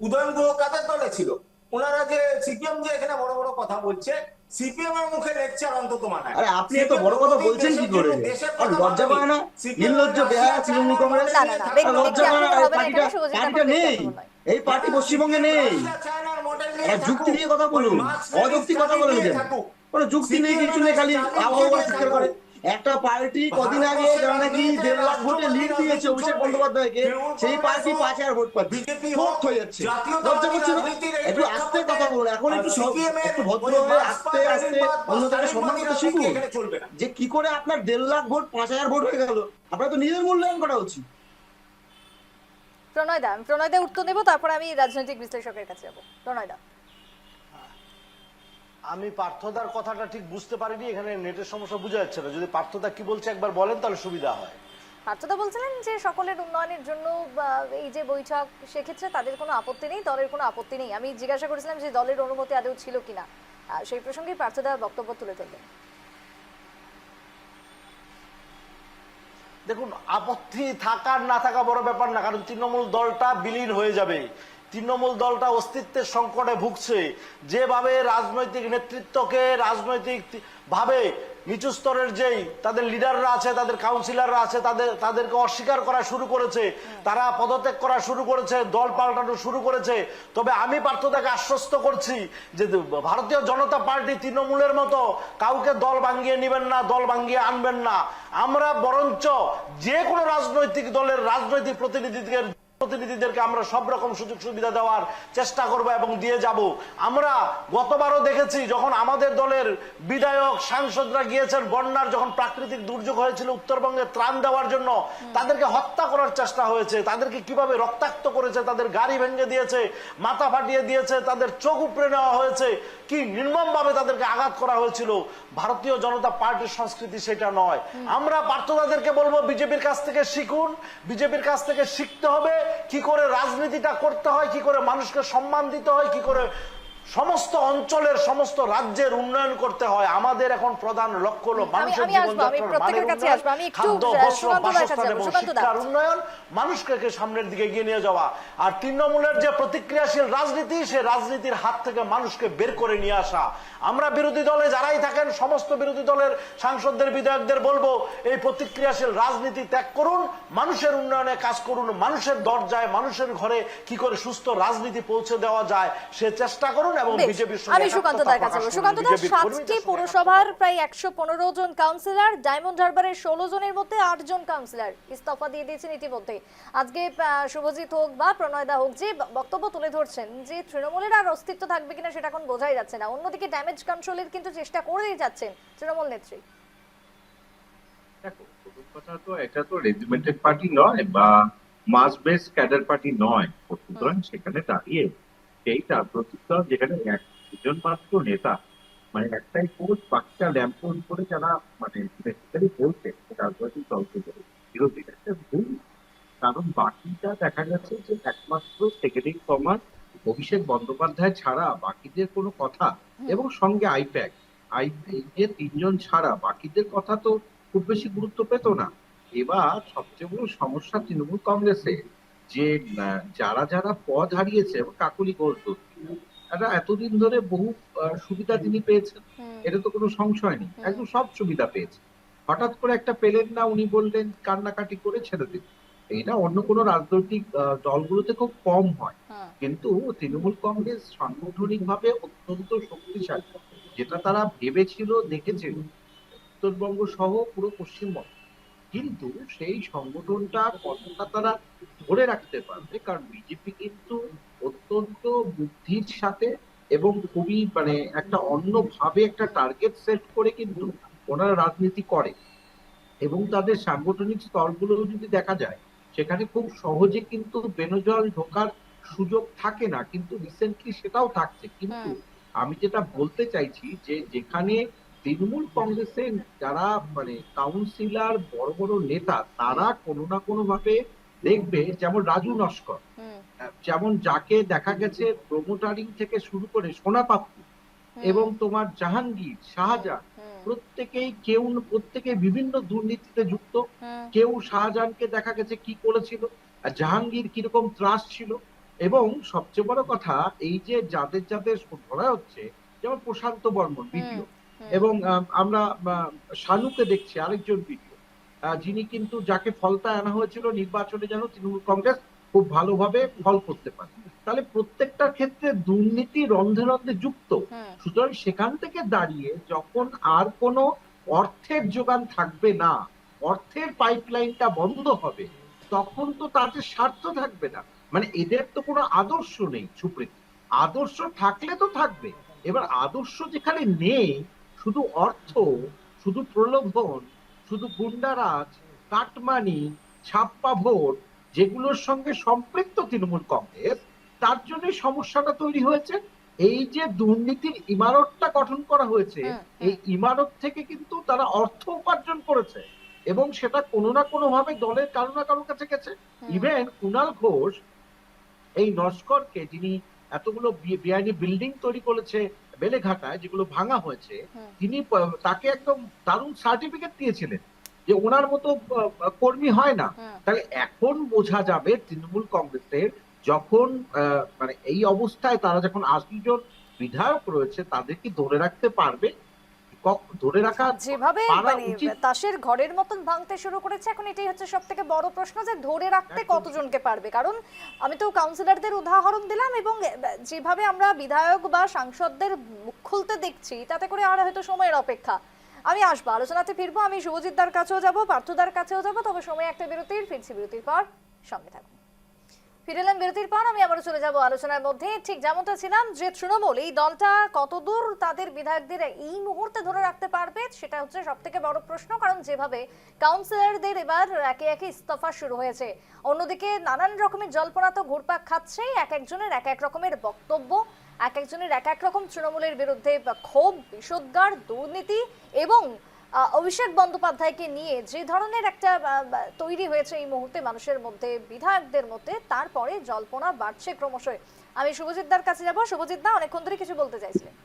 উদয়ন গুহ কাদের দলে ছিল? ওনারা যে সিপিএম যে এখানে বড় বড় কথা বলছে, সিপিএম এর মুখে লেকচার অন্তত মানায়। আরে আপনি এত বড় কথা বলছেন কি করে? আর লজ্জা পায় না? নির্লজ্জ বেহায়া তৃণমূল কংগ্রেস। না না না, লজ্জা পায় না? এই পার্টিটা নেই, এই পার্টি পশ্চিমবঙ্গে নেই। যুক্তি দিয়ে কথা বলুন, অযৌক্তিক কথা বলেন কেন? কোনো যুক্তি নেই, কিছু নেই, খালি আবহাওয়া সৃষ্টি করে। একটা পার্টি কদিন আগে যারা নাকি 1.5 লাখ ভোটে লিড দিয়েছে অভিষেক বন্দ্যোপাধ্যায়কে, সেই পার্টি 5,000 ভোট পাচ্ছে, ভোট হয়ে যাচ্ছে। লজ্জা করছে না? একটু আস্তে কথা বলুন, এখন একটু ভদ্র হয়ে আস্তে আস্তে অন্যদেরকে সম্মান করতে শিখুন। যে কি করে আপনার 1.5 লাখ ভোট 5,000 ভোট হয়ে গেল, আপনার তো নিজের মূল্যায়ন করা উচিত। প্রণয়দা উত্তর নেব, তারপর আমি রাজনৈতিক বিশ্লেষকের কাছে যাব। প্রণয়দা। আমি পার্থদার কথাটা ঠিক বুঝতে পারিনি, এখানে নেটের সমস্যা বোঝা যাচ্ছে না। যদি পার্থদা কি বলছে একবার বলেন তাহলে সুবিধা হয়। পার্থদা বলছিলেন যে সকলের উন্নয়নের জন্য এই যে বৈঠক, সেক্ষেত্রে তাদের কোনো আপত্তি নেই, দলের কোনো আপত্তি নেই। আমি জিজ্ঞাসা করেছিলাম যে দলের অনুমতি আদৌ ছিল কিনা, সেই প্রসঙ্গে পার্থদা বক্তব্য তুলে ধরলেন। দেখুন, আপত্তি থাকার না থাকা বড় ব্যাপার না, কারণ তৃণমূল দলটা বিলীন হয়ে যাবে। তৃণমূল দলটা অস্তিত্বের সংকটে ভুগছে। যেভাবে রাজনৈতিক নেতৃত্বকে রাজনৈতিক ভাবে নিচু স্তরের যেই তাদের লিডাররা আছে, তাদের কাউন্সিলররা আছে, তাদেরকে অস্বীকার করা শুরু করেছে, তারা পদত্যাগ করা শুরু করেছে, দল পাল্টানো শুরু করেছে। তবে আমি পার্থদাকে আশ্বস্ত করছি যে ভারতীয় জনতা পার্টি তৃণমূলের মতো কাউকে দল ভাঙ্গিয়ে নেবেন না, দল ভাঙ্গিয়ে আনবেন না। আমরা বরঞ্চ যে কোনো রাজনৈতিক দলের রাজনৈতিক প্রতিনিধিদেরকে আমরা সব রকম সুযোগ সুবিধা দেওয়ার চেষ্টা করব এবং দিয়ে যাব। আমরা গতবারও দেখেছি, যখন আমাদের দলের বিধায়ক সাংসদরা গিয়েছেন বন্যার, যখন প্রাকৃতিক দুর্যোগ হয়েছিল উত্তরবঙ্গে ত্রাণ দেওয়ার জন্য, তাদেরকে হত্যা করার চেষ্টা হয়েছে, তাদেরকে কিভাবে রক্তাক্ত করেছে, তাদের গাড়ি ভেঙে দিয়েছে, মাথা ফাটিয়ে দিয়েছে, তাদের চোখ উপড়ে নেওয়া হয়েছে, কি নির্মম ভাবে তাদেরকে আঘাত করা হয়েছিল। ভারতীয় জনতা পার্টির সংস্কৃতি সেটা নয়। আমরা পার্থদাদেরকে বলবো বিজেপির কাছ থেকে শিখুন, বিজেপির কাছ থেকে শিখতে হবে কি করে রাজনীতিটা করতে হয়, কি করে মানুষকে সম্মান দিতে হয়, কি করে সমস্ত অঞ্চলের সমস্ত রাজ্যের উন্নয়ন করতে হয়। আমাদের এখন প্রধান লক্ষ্য হলো মানুষের জীবনযাত্রার মানের উন্নয়ন, খাদ্য, বস্ত্র, বাসস্থান এবং শিক্ষার উন্নয়ন, মানুষকে সামনের দিকে এগিয়ে নিয়ে যাওয়া। আর তৃণমূলের যে প্রতিক্রিয়াশীল রাজনীতি, সে রাজনীতির হাত থেকে মানুষকে বের করে নিয়ে আসা। আমরা বিরোধী দলে যারাই থাকেন, সমস্ত বিরোধী দলের সাংসদদের বিধায়কদের বলবো, এই প্রতিক্রিয়াশীল রাজনীতি ত্যাগ করুন, মানুষের উন্নয়নে কাজ করুন, মানুষের দরজায়, মানুষের ঘরে কি করে সুস্থ রাজনীতি পৌঁছে দেওয়া যায় সে চেষ্টা করুন। আমি সুকান্তদার কাছে যাব। সুকান্তদা, 7টি পৌরসভার প্রায় 115 জন কাউন্সিলর, ডায়মন্ড হারবারের 16 জনের মধ্যে 8 জন কাউন্সিলর ইস্তফা দিয়ে দিয়েছেন ইতিমধ্যে। আজকে শুভজিৎ হোক বা প্রণয়দা হোক, যে বক্তব্য তুলে ধরছেন যে তৃণমূলের আর অস্তিত্ব থাকবে কিনা সেটা এখন বোঝাই যাচ্ছে না। অন্যদিকে ড্যামেজ কন্ট্রোলের কিন্তু চেষ্টা করেই যাচ্ছেন তৃণমূল নেত্রী। দেখো, প্রথম কথা তো এটা তো রেজিমেন্টেড পার্টি নয়, বা মাস বেস ক্যাডার পার্টি নয়, সুতরাং সেখানে দাঁড়িয়ে সেই রাজনৈতিক দল যেখানে একজন মাত্র নেতা, মানে একটাই পোস্ট, বাকিটা ল্যাম্পোস্ট করে যারা মানে বেসিক্যালি বলছে রাজনৈতিক দলকে বিরোধীরা, এটা ভুল। কারণ বাকিটা দেখা যাচ্ছে যে একমাত্র সেকেন্ডিং কমান্ড অভিষেক বন্দ্যোপাধ্যায় ছাড়া বাকিদের কোনো কথা, এবং সঙ্গে আইপ্যাক যে তিনজন ছাড়া বাকিদের কথা তো খুব বেশি গুরুত্ব পেত না। এবার সবচেয়ে বড় সমস্যা তৃণমূল কংগ্রেসে যে যারা যারা পদ হারিয়েছে, কাকলি ঘোষ এরা এতদিন ধরে বহু সুবিধা তিনি পেয়েছেন, এটা তো কোনো সংশয় নেই, একদম সব সুবিধা পেয়েছে। হঠাৎ করে একটা পেলেন না, উনি বললেন কান্নাকাটি করে ছেড়ে দিন। এটা অন্য কোনো রাজনৈতিক দলগুলোতে খুব কম হয়, কিন্তু তৃণমূল কংগ্রেস সাংগঠনিক ভাবে অত্যন্ত শক্তিশালী, যেটা তারা ভেবেছিল, দেখেছিল উত্তরবঙ্গ সহ পুরো পশ্চিমবঙ্গ। কিন্তু সেই সংগঠনটা কতটা তারা ধরে রাখতে পারবে, কারণ বিজেপি কিন্তু অত্যন্ত বুদ্ধির সাথে এবং খুবই মানে একটা অন্যভাবে একটা টার্গেট সেট করে কিন্তু ওনারা রাজনীতি করে, এবং তাদের সাংগঠনিক স্তরগুলো যদি দেখা যায় সেখানে খুব সহজে কিন্তু বেনজল ঢোকার সুযোগ থাকে না, কিন্তু রিসেন্টলি সেটাও থাকছে। কিন্তু আমি যেটা বলতে চাইছি যে যেখানে তৃণমূল কংগ্রেসের যারা মানে কাউন্সিলর, বড় বড় নেতা, তারা কোনো না কোনো ভাবে দেখবে, যেমন রাজু নস্কর, যেমন যাকে দেখা গেছে প্রমোটারিং থেকে শুরু করে সোনা পাপ্পু এবং তোমার জাহাঙ্গীর, শাহজাহান, প্রত্যেকে বিভিন্ন দুর্নীতিতে যুক্ত। কেউ শাহজাহানকে দেখা গেছে কি করেছিল, আর জাহাঙ্গীর কিরকম ত্রাস ছিল। এবং সবচেয়ে বড় কথা, এই যে যাদের যাদের ধরা হচ্ছে, যেমন প্রশান্ত বর্মন বিডিও, এবং আমরা শানুকে দেখছি আরেকজন বিডিও, যিনি কিন্তু যাকে ফলতায় আনা হয়েছিল নির্বাচনে যেন তৃণমূল কংগ্রেস খুব ভালোভাবে ফল করতে পারে। তাহলে প্রত্যেকটা ক্ষেত্রে দুর্নীতি রন্ধে রন্ধে যুক্ত। সুতরাং সেখান থেকে দাঁড়িয়ে যখন আর কোনো অর্থের যোগান থাকবে না, অর্থের পাইপলাইনটা বন্ধ হবে, তখন তো তাদের স্বার্থ থাকবে না। মানে এদের তো কোনো আদর্শ নেই সুপ্রিত, আদর্শ থাকলে তো থাকবে। এবার আদর্শ যেখানে নেই, শুধু অর্থ, শুধু প্রলোভন, শুধু গুন্ডারাজ, কাটমানি, ছাপ্পা ভোট, যেগুলোর সঙ্গে সম্পৃক্ত তৃণমূল কংগ্রেস, তার জন্য সমস্যাটা তৈরি হয়েছে। এই যে দুর্নীতির ইমারতটা গঠন করা হয়েছে, এই ইমারত থেকে কিন্তু তারা অর্থ উপার্জন করেছে, এবং সেটা কোনো না কোনো ভাবে দলের কারো না কারোর কাছে গেছে। ইভেন কুণাল ঘোষ এই নস্করকে, যিনি এতগুলো বেআইনি বিল্ডিং তৈরি করেছে বেলেঘাটায়, যেগুলো ভাঙা হয়েছে, তিনি তাকে একদম দারুণ সার্টিফিকেট দিয়েছিলেন যে ওনার মতো কর্মী হয় না। তাহলে এখন বোঝা যাবে তৃণমূল কংগ্রেসের যখন মানে এই অবস্থায় তারা যখন ৮০ জন বিধায়ক রয়েছে, তাদের কি ধরে রাখতে পারবে? ধরে রাখা যেভাবে মানে তাসের ঘরের মতন ভাঙতে শুরু করেছে, এখন এটাই হচ্ছে সব থেকে বড় প্রশ্ন, যে ধরে রাখতে কতজনকে পারবে। কারণ আমি তো কাউন্সিলরদের উদাহরণ দিলাম, এবং যেভাবে আমরা বিধায়ক বা সাংসদদের মুখ খুলতে দেখছি, তাতে করে আর হয়তো সময়ের অপেক্ষা। আমি আসবো, আলোচনাতে ফিরবো, আমি শুভজিৎদার কাছেও যাব, পার্থদার কাছেও যাব, তবে সময় একটা বিরতির, ফিরছি বিরতির পর, সঙ্গে থাকুন। ফিরলাম বিরতির পর, আমি আবারও চলে যাব আলোচনার মধ্যে। ঠিক যেমনটা ছিলাম, যে তৃণমূল এই দলটা কতদূর তাদের বিধায়কদের এই মুহূর্তে ধরে রাখতে পারবে, সেটা হচ্ছে সব থেকে বড় প্রশ্ন। কারণ যেভাবে কাউন্সিলরদের এবার একে একে ইস্তফা শুরু হয়েছে, অন্যদিকে নানান রকমের জল্পনা তো ঘুরপাক খাচ্ছে, এক একজনের এক এক রকমের বক্তব্য, এক একজনের এক এক রকম তৃণমূলের বিরুদ্ধে ক্ষোভ, বিষোদ্গার, দুর্নীতি, এবং অভিষেক বন্দ্যোপাধ্যায়কে নিয়ে যে ধরনের একটা তৈরি হয়েছে এই মুহূর্তে মানুষের মধ্যে, বিধায়কদের মধ্যে, তারপরে জল্পনা বাড়ছে ক্রমশ। আমি শুভজিৎদার কাছে যাব। শুভজিৎদা, অনেকক্ষণ ধরে কিছু বলতে চাইছিলেন।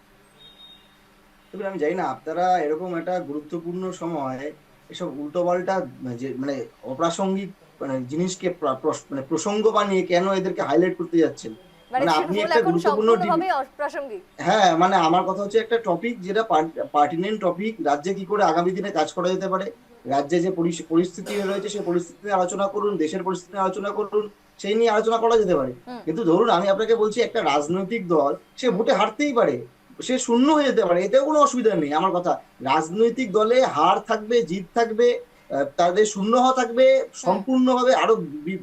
তবে আমি জানি না, আপনারা এরকম একটা গুরুত্বপূর্ণ সময় এসব উল্টোপাল্টা যে মানে অপ্রাসঙ্গিক মানে জিনিসকে মানে প্রসঙ্গ বানিয়ে কেন এদেরকে হাইলাইট করতে যাচ্ছেন? মানে আপনি একটা গুরুত্বপূর্ণ, হ্যাঁ, মানে আমার কথা হচ্ছে একটা টপিক যেটা পার্টিনেন্ট টপিক, রাজ্যে কি করে আগামী দিনে কাজ করা যেতে পারে, রাজ্যে যে পরিস্থিতি রয়েছে সেই পরিস্থিতি নিয়ে আলোচনা করুন, দেশের পরিস্থিতি নিয়ে আলোচনা করুন, সেই নিয়ে আলোচনা করা যেতে পারে। কিন্তু ধরুন আমি আপনাকে বলছি, একটা রাজনৈতিক দল সে ভোটে হারতেই পারে, সে শূন্য হয়ে যেতে পারে, এতেও কোনো অসুবিধা নেই। আমার কথা, রাজনৈতিক দলে হার থাকবে, জিত থাকবে, তাদের শূন্য হওয়া থাকবে, সম্পূর্ণভাবে আরো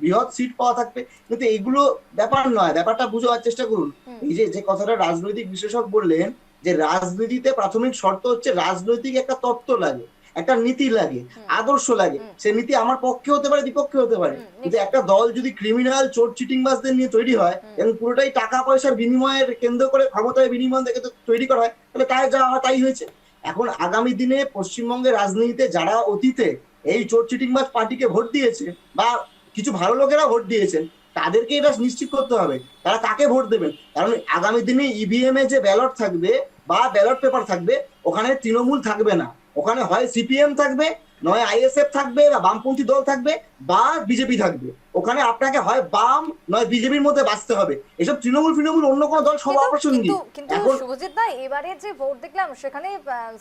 বৃহৎ সিট পাওয়া থাকবে, কিন্তু এগুলো ব্যাপার নয়। ব্যাপারটা বুঝার চেষ্টা করুন। এই যে কথাটা রাজনৈতিক বিশেষজ্ঞ বললেন, যে রাজনীতিতে প্রাথমিক শর্ত হচ্ছে রাজনৈতিক একটা তত্ত্ব লাগে। একটা নীতি লাগে, আদর্শ লাগে। সে নীতি আমার পক্ষে হতে পারে, বিপক্ষে হতে পারে, কিন্তু একটা দল যদি ক্রিমিনাল চোর চিটিংবাজদের নিয়ে তৈরি হয় এবং পুরোটাই টাকা পয়সার বিনিময়ের কেন্দ্র করে, ক্ষমতার বিনিময় দেখে তৈরি করা হয়, তাহলে তাই যা হয় তাই হয়েছে। এখন আগামী দিনে পশ্চিমবঙ্গের রাজনীতিতে যারা অতীতে এই চোর চিটিংবাজ পার্টিকে ভোট দিয়েছে বা কিছু ভালো লোকেরা ভোট দিয়েছেন, তাদেরকে এটা নিশ্চিত করতে হবে তারা কাকে ভোট দেবেন। কারণ আগামী দিনে ইভিএম এ যে ব্যালট থাকবে বা ব্যালট পেপার থাকবে, ওখানে তৃণমূল থাকবে না, ওখানে হয় সিপিএম থাকবে, নয় আইএসএফ থাকবে, বা বামপন্থী দল থাকবে, বা বিজেপি থাকবে। ওখানে আপনাকে হয় বাম নয় বিজেপির মধ্যে বাঁচতে হবে। এসব তৃণমূল অন্য কোনো দল সব অপ্রাসঙ্গিক। কিন্তু এখন শুভজিৎ দা, এবারে যে ভোট দেখলাম সেখানে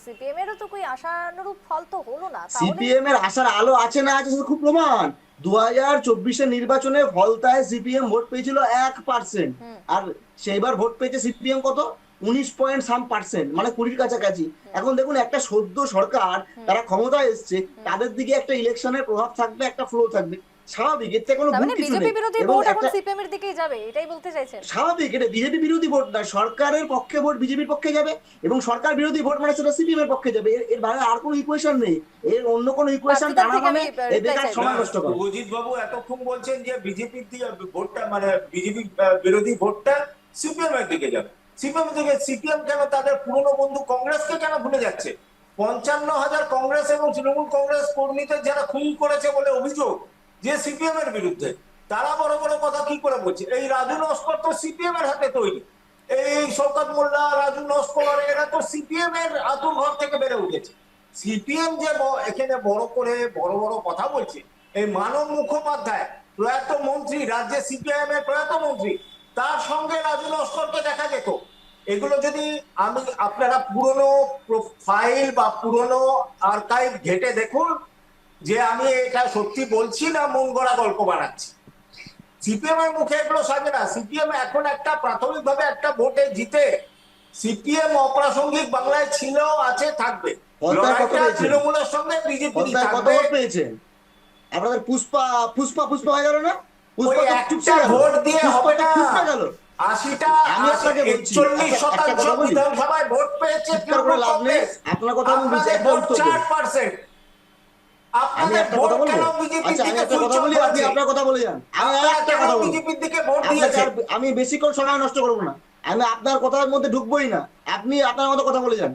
সিপিএম এরও তো কোনো আশানুরূপ ফল তো হলো না। তাহলে সিপিএম এর আশার আলো আছে না আছে সেটা খুব প্রমাণ। 2024 নির্বাচনে ফলতায় সিপিএম ভোট পেয়েছিল 1%, আর সেইবার ভোট পেয়েছে সিপিএম কত 19.some%, মানে 20-র কাছাকাছি। এখন দেখুন, একটা সদ্য সরকার তারা ক্ষমতায় এসছে, তাদের দিকে একটা ইলেকশনের প্রভাব থাকবে, একটা ফ্লো থাকবে, স্বাভাবিক, এতে কোনো তার ভুল মানে কিছু বিজেপি নেই। বিরোধী এবং ভোট এখন একটা সিপিএম এর দিকেই যাবে, এটাই বলতে চাইছেন? স্বাভাবিক, এটা বিজেপি বিরোধী ভোট না, সরকারের পক্ষে ভোট বিজেপির পক্ষে যাবে, এবং সরকার বিরোধী ভোট মানে সেটা সিপিএম এর পক্ষে যাবে। এর বাইরে আর কোনো ইকুয়েশন নেই, এর অন্য কোনো ইকুয়েশন প্রার্থীদের টানা থেকে মানে আমি এই বেকার reply সময় নষ্ট করে। অজিত বাবু এতক্ষণ বলছেন যে বিজেপির দিকে ভোটটা, মানে বিজেপি বিরোধী ভোটটা সিপিএম এর দিকে যাবে। সিপিএম দিকে সিপিএম কেন তাদের পুরনো বন্ধু কংগ্রেসকে কেন ভুলে যাচ্ছে? 55,000 কংগ্রেস এবং তৃণমূল কংগ্রেস কর্মীদের যারা খুন করেছে বলে অভিযোগ যে সিপিএম এর বিরুদ্ধে, তারা বড় বড় কথা কি করে বলছে? এই রাজু নস্কর তো সিপিএম এর হাতে তৈরি, এই শওকত মোল্লা, রাজু নস্কর, এরা তো সিপিএম এর আতুর ঘর থেকে বেড়ে উঠেছে। সিপিএম যে এখানে বড় করে বড় বড় কথা বলছে, এই মানব মুখোপাধ্যায় প্রয়াত মন্ত্রী, রাজ্যে সিপিআইএম এর প্রয়াত মন্ত্রী, তার সঙ্গে রাজু নস্করকে দেখা যেত। এগুলো যদি আপনারা পুরনো ফাইল বা পুরনো আর্কাইভ ঘেটে দেখুন, যে আমি এটা সত্যি বলছি না মন গড়া গল্প বানাচ্ছি। সিপিএম এর মুখে এগুলো সাজে না। সিপিএম এখন একটা প্রাথমিকভাবে একটা ভোটে জিতে, সিপিএম অপ্রাসঙ্গিক বাংলায় ছিল, আছে, থাকবে। তৃণমূলের সঙ্গে বিজেপি কত ভোট পেয়েছে আপনাদের? পুষ্পা হয়ে গেল না? ভোট দিয়ে হবে না। গেল 80টা, আমি আপনাকে বলছি 40% বিধানসভায় ভোট পেয়েছে করে লাভ নেই। আপনার কথা আমি বুঝি, একটা উত্তর দিন। 4%। আমি একটা কথা বলবো, আচ্ছা আমি একটা কথা বলি, আপনি আপনার কথা বলে যান। আমি একটা কথা বলবো, বিজেপির দিকে ভোট দিয়েছে। আমি বেশিক্ষণ সময় নষ্ট করবো না, আমি আপনার কথার মধ্যে ঢুকবোই না, আপনি আপনার মতো কথা বলে যান।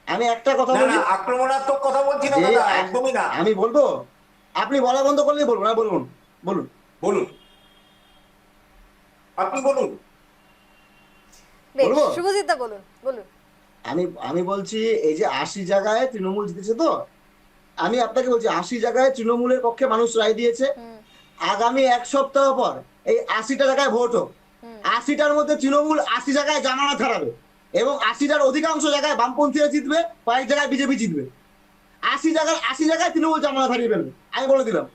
আমি একটা কথা বলি, আক্রমণাত্মক কথা বলছি না দাদা, একদমই না। আমি বলবো, আপনি বলা বন্ধ করলেই বলবো না, বলুন বলুন বলুন, আপনি বলুন। বেশ, বলবো? শুভজিৎ দা বলুন বলুন। আমি বলছি, এই যে 80 জায়গায় তৃণমূল জিতেছে, তো আমি আপনাকে বলছি 80 জায়গায় তৃণমূলের পক্ষে মানুষ রায় দিয়েছে। আগামী এক সপ্তাহ পর এই 80টা জায়গায় ভোট হোক, 80টার মধ্যে তৃণমূল 80 জায়গায় জামানত হারাবে, এবং 80টার অধিকাংশ জায়গায় বামপন্থীরা জিতবে, কয়েক জায়গায় বিজেপি জিতবে। 80 জায়গায় তৃণমূল জামানত হারিয়ে ফেলবে, আমি বলে দিলাম।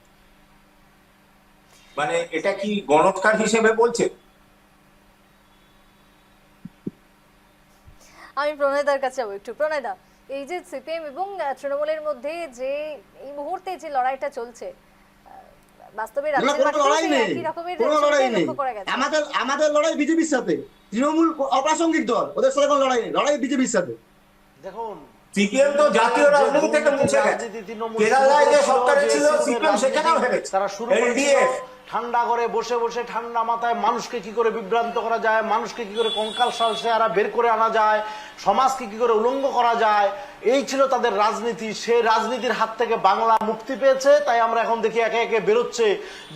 মানে এটা কি গণৎকার হিসেবে বলছে? আমি প্রণয়দার কাছে যাবো একটু। প্রণয়দা, এই যে সিপিএম এবং তৃণমূলের মধ্যে যে এই মুহূর্তে যে লড়াইটা চলছে, বাস্তবে রাজ্যের মাটিতে একই রকমের লক্ষ্য করা গেছে। আমাদের লড়াই বিজেপির সাথে, তৃণমূল অপ্রাসঙ্গিক দল, ওদের সাথে কোনো লড়াই নেই, লড়াই বিজেপির সাথে। দেখুন, সিপিএম তো জাতীয় রাজনীতি থেকে মুছে গেছে। কেরালায় যে সরকারে ছিল সিপিএম, সেখানেও হেরেছে। তারা শুরু করেছিল ঠান্ডা করে বসে বসে ঠান্ডা মাথায় মানুষকে কি করে বিভ্রান্ত করা যায়, মানুষকে কি করে কঙ্কাল সারা বের করে আনা যায়, সমাজকে কি করে উলঙ্গ করা যায়, এই ছিল তাদের রাজনীতি। সেই রাজনীতির হাত থেকে বাংলা মুক্তি পেয়েছে। তাই আমরা এখন দেখি একে একে বেরোচ্ছে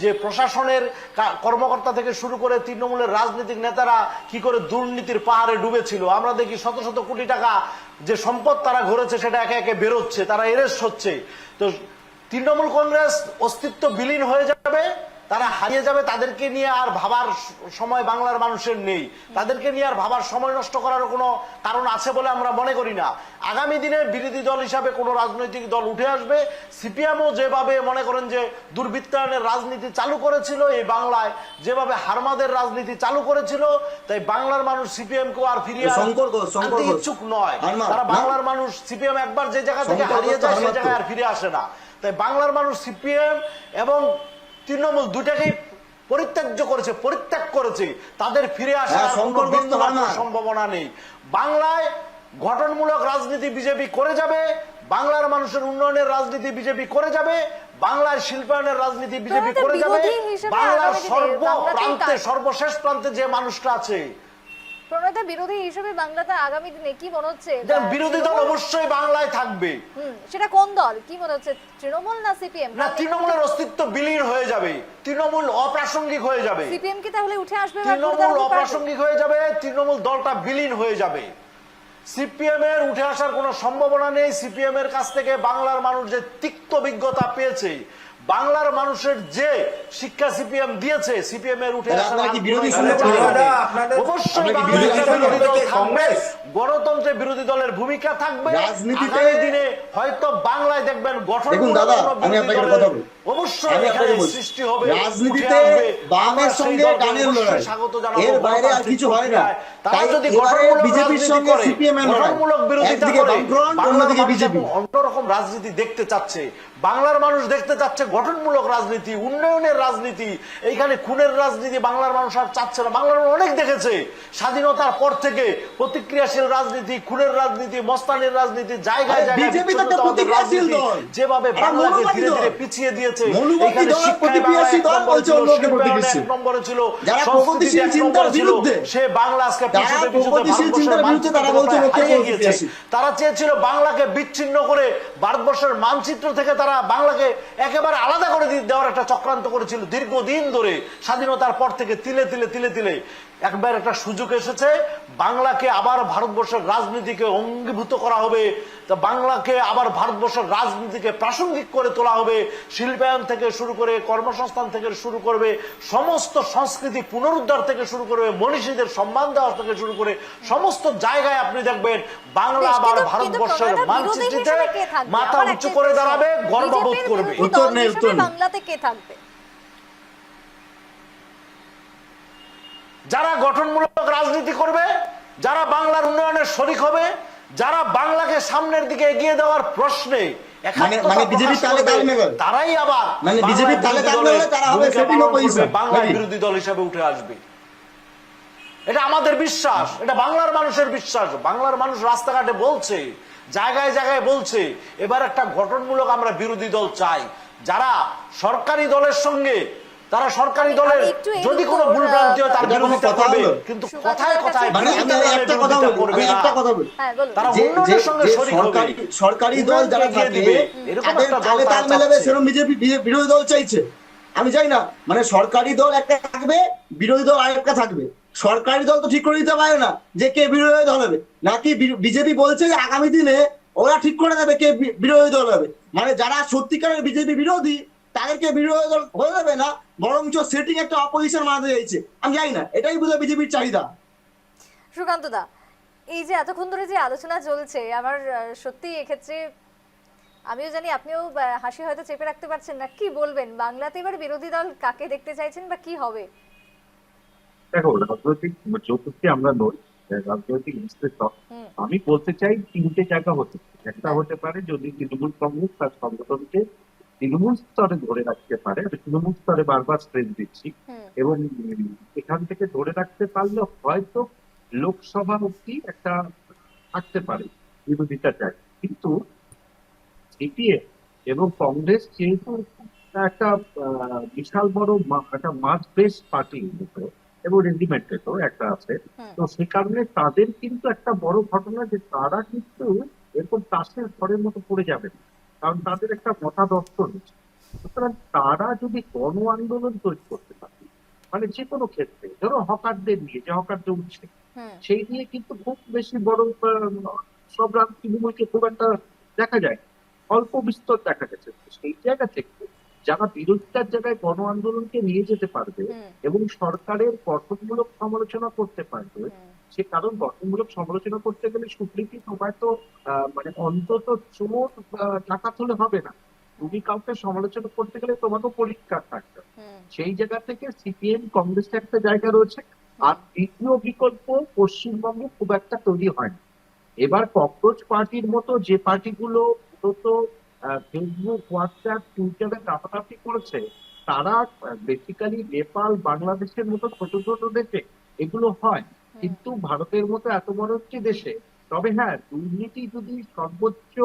যে প্রশাসনের কর্মকর্তা থেকে শুরু করে তৃণমূলের রাজনৈতিক নেতারা কি করে দুর্নীতির পাহাড়ে ডুবেছিল। আমরা দেখি শত শত কোটি টাকা যে সম্পদ তারা ঘুরেছে, সেটা একে একে বেরোচ্ছে, তারা এরেস্ট হচ্ছে। তো তৃণমূল কংগ্রেস অস্তিত্ব বিলীন হয়ে যাবে, তারা হারিয়ে যাবে, তাদেরকে নিয়ে আর ভাবার সময় বাংলার মানুষের নেই। তাদেরকে নিয়ে আর ভাবার সময় নষ্ট করার কোনো কারণ আছে বলে আমরা মনে করি না। আগামী দিনে বিরোধী দল হিসাবে কোনো রাজনৈতিক দল উঠে আসবে। সিপিএমও যেভাবে মনে করেন যে দুর্বৃত্তায়নের রাজনীতি চালু করেছিল এই বাংলায়, যেভাবে হারমাদের রাজনীতি চালু করেছিল, তাই বাংলার মানুষ সিপিএম কেও আর ফিরিয়ে আনতে ইচ্ছুক নয়। তারা বাংলার মানুষ, সিপিএম একবার যে জায়গা থেকে হারিয়ে যায় সেই জায়গায় আর ফিরে আসে না। তাই বাংলার মানুষ সিপিএম এবং তৃণমূল দুটাকেই পরিত্যাগ করেছে, তাদের ফিরে আসার সম্ভাবনা নেই। বাংলায় গঠনমূলক রাজনীতি বিজেপি করে যাবে, বাংলার মানুষের উন্নয়নের রাজনীতি বিজেপি করে যাবে, বাংলার শিল্পায়নের রাজনীতি বিজেপি তো করে যাবে। বিরোধী হিসেবে বাংলার আগামী দিনে সর্বপ্রান্তে বাংলাতেই সর্বশেষ প্রান্তে যে মানুষটা আছে, প্রণয়দা বিরোধী হিসেবে বাংলাতে আগামী দিনে কি মনে হচ্ছে? বিরোধী দল অবশ্যই বাংলায় থাকবে। সেটা কোন দল কি মনে হচ্ছে, তৃণমূল না সিপিএম? না, তৃণমূলের অস্তিত্ব বিলীন হয়ে যাবে, তৃণমূল অপ্রাসঙ্গিক হয়ে যাবে, সিপিএম কি তাহলে উঠে আসবে? তৃণমূল অপ্রাসঙ্গিক হয়ে যাবে, তৃণমূল দলটা বিলীন হয়ে যাবে। সিপিএম এর উঠে আসার কোনো সম্ভাবনা নেই। সিপিএম এর কাছ থেকে বাংলার মানুষ যে তিক্ত অভিজ্ঞতা পেয়েছে, বাংলার মানুষের যে শিক্ষা সিপিএম দিয়েছে, সিপিএম এর উঠে আসার অবশ্যই গণতন্ত্রের বিরোধী দলের ভূমিকা থাকবে। রাজনীতিতে দিনে হয়তো বাংলায় দেখবেন গঠন অবশ্যই সৃষ্টি হবে। রাজনীতিতে বামের সঙ্গে ডানের লড়াই, এর বাইরে আর কিছু হয় না। তাই যদি বিজেপির সঙ্গে সিপিএম এর গঠনমূলক বিরোধিতা করে অন্যদিকে বিজেপি অন্যরকম রাজনীতি দেখতে চাচ্ছে, বাংলার মানুষ দেখতে চাচ্ছে গঠনমূলক রাজনীতি, উন্নয়নের রাজনীতি। এইখানে খুনের রাজনীতি বাংলার মানুষ আর চাচ্ছে না। বাংলার মানুষ অনেক দেখেছে স্বাধীনতার পর থেকে প্রতিক্রিয়াশীল রাজনীতি, খুনের রাজনীতি, মস্তানের রাজনীতি, জায়গায় জায়গায় যেভাবে বাংলাকে ধীরে ধীরে পিছিয়ে দিয়েছে। এখানে শিক্ষায় বাংলা এক নম্বরে ছিল, শিল্পায়নে এক নম্বরে ছিল, সংস্কৃতিতে এক নম্বরে ছিল। সে বাংলা আজকে পিছুতে পিছুতে ভারতবর্ষের মানচিত্র হারিয়ে গিয়েছে। তারা চেয়েছিল বাংলাকে বিচ্ছিন্ন করে ভারতবর্ষের মানচিত্র থেকে তারা বাংলাকে একেবারে আলাদা করে দেওয়ার একটা চক্রান্ত করেছিল দীর্ঘদিন ধরে। স্বাধীনতার পর থেকে তিলে তিলে তিলে তিলে একবার একটা সুযোগ এসেছে, বাংলাকে আবার ভারতবর্ষের রাজনীতিকে অঙ্গীভূত করা হবে, বাংলাকে আবার ভারতবর্ষের রাজনীতিকে প্রাসঙ্গিক করে তোলা হবে। শিল্পায়ন থেকে শুরু করে কর্মসংস্থান থেকে শুরু করবে, সমস্ত সংস্কৃতি পুনরুদ্ধার থেকে শুরু করবে, মনীষীদের সম্মান দেওয়া থেকে শুরু করে সমস্ত জায়গায় আপনি দেখবেন বাংলা আবার ভারতবর্ষের মানচিত্রে মাথা উঁচু করে দাঁড়াবে, গর্ববোধ করবে। উত্তর নেই, উত্তর নেই। বাংলাতে কে থাকবে? যারা গঠনমূলক রাজনীতি করবে, যারা বাংলার উন্নয়নের শরিক হবে, যারা বাংলাকে সামনের দিকে এগিয়ে দেওয়ার প্রশ্নে তারাই আবার বাংলার বিরোধী দল হিসেবে উঠে আসবে। এটা আমাদের বিশ্বাস, এটা বাংলার মানুষের বিশ্বাস। বাংলার মানুষ রাস্তাঘাটে বলছে, জায়গায় জায়গায় বলছে, এবার একটা গঠনমূলক আমরা বিরোধী দল চাই। যারা সরকারি দলের সঙ্গে, তারা সরকারি দলের যদি কোনো ভুল ভ্রান্তি হয় তার বিরোধিতা করবে, কিন্তু কথায় কথায় তারা উন্নয়নের সঙ্গে শরীক হবে। সরকারি দল যারা থাকবে এরকম একটা দল তাল মেলাবে, সেরকম বিজেপি বিরোধী দল চাইছে। আমি জানি না, মানে সরকারি দল একটা থাকবে, বিরোধী দল আরেকটা থাকবে। সরকারি দল তো ঠিক করে দিতে পারে না যে কে বিরোধী দল হবে, নাকি বিজেপি বলছে যে আগামী দিনে ওরা ঠিক করে দেবে কে বিরোধী দল হবে। মানে যারা সত্যিকারের বিজেপি বিরোধী তাদেরকে বিরোধী দল হয়ে যাবে না, বরঞ্চ সেটিং একটা অপোজিশন বানাতে চাইছে। আমি জানি না, এটাই বোধহয় বিজেপির চাহিদা। সুকান্ত দা, এই যে এতক্ষণ ধরে যে আলোচনা চলছে, আমার সত্যি এক্ষেত্রে আমিও জানি আপনিও হাসি হয়তো চেপে রাখতে পারছেন না, কি বলবেন বাংলাতে এবার বিরোধী দল কাকে দেখতে চাইছেন বা কি হবে? দেখো, রাজনৈতিক চতুর্থী আমরা নই, রাজনৈতিক বিশ্লেষক। আমি বলতে চাই তিনটে জায়গা হতে পারে। একটা হতে পারে যদি তৃণমূল কংগ্রেস তার সংগঠনকে তৃণমূল স্তরে ধরে রাখতে পারে, আমি তৃণমূল স্তরে বারবার স্ট্রেস দিচ্ছি, এবং এখান থেকে ধরে রাখতে পারলে হয়তো লোকসভা অব্দি একটা থাকতে পারে বিরোধিতা চাই। কিন্তু সিপিএম এবং কংগ্রেস যেহেতু একটা বিশাল বড় একটা মাস বেস পার্টি এবং রেজিমেন্টেরও একটা আছে, তো সে কারণে তাদের কিন্তু একটা বড় ঘটনা যে তারা কিন্তু এরকম তাসের ঘরের মতো পড়ে যাবে, কারণ তাদের একটা মতাদর্শ রয়েছে। সুতরাং তারা যদি গণ আন্দোলন তৈরি করতে পারে, মানে যে কোনো ক্ষেত্রে, ধরো হকারদের নিয়ে, যে হকারদের উঠছে সেই নিয়ে কিন্তু খুব বেশি বড় সব তৃণমূলকে খুব একটা দেখা যায়, অল্প বিস্তর দেখা গেছে। সেই জায়গা থেকে যারা বিরোধিতার জায়গায় গণ আন্দোলনকে নিয়ে যেতে পারবে এবং সরকারের গঠনমূলক সমালোচনা করতে পারবে, সে কারণ গঠনমূলক সমালোচনা করতে গেলে সুপ্রীতি তোমার তো মানে অন্তত চোর ডাকাত হলে হবে না, তুমি কাউকে সমালোচনা করতে গেলে তোমাকেও পরিষ্কার থাকতে হবে। সেই জায়গা থেকে সিপিএম কংগ্রেসের একটা জায়গা রয়েছে। আর দ্বিতীয় বিকল্প পশ্চিমবঙ্গে খুব একটা তৈরি হয়নি। এবার ককরোচ পার্টির মতো যে পার্টিগুলো মূলত ফেসবুক, হোয়াটসঅ্যাপ, টুইটারে দাপাদাপি করেছে, তারা বেসিক্যালি নেপাল, বাংলাদেশের মতো ছোট ছোট দেশে এগুলো হয়, কিন্তু ভারতের মতো এত বড় একটি দেশে, তবে হ্যাঁ, দুর্নীতি যদি সর্বোচ্চ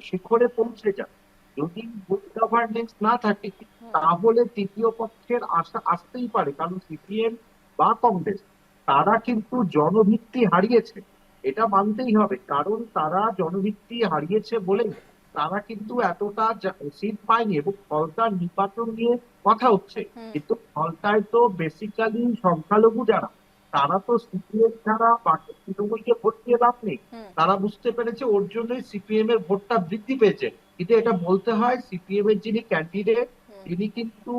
শিখরে পৌঁছে যায়। যদি গুড গভর্নেন্স না থাকে তাহলে তৃতীয় পক্ষের আশা আসতেই পারে, কারণ সিপিএম বা কংগ্রেস তারা কিন্তু জনভিত্তি হারিয়েছে, এটা মানতেই হবে। কারণ তারা জনভিত্তি হারিয়েছে বলেই তারা কিন্তু এতটা সিট পায়নি, এবং ফলতার নির্বাচন নিয়ে কথা হচ্ছে, কিন্তু ফলতায় তো বেসিক্যালি সংখ্যালঘু যারা, তারা তো সিপিএম ছাড়া বাকি তৃণমূলকে ভোট দিয়ে লাভ নেই। তারা বুঝতে পেরেছে ওর জন্যই সিপিএম এর ভোটটা বৃদ্ধি পেয়েছে। কিন্তু এটা বলতে হয় সিপিএম এর যিনি ক্যান্ডিডেট তিনি কিন্তু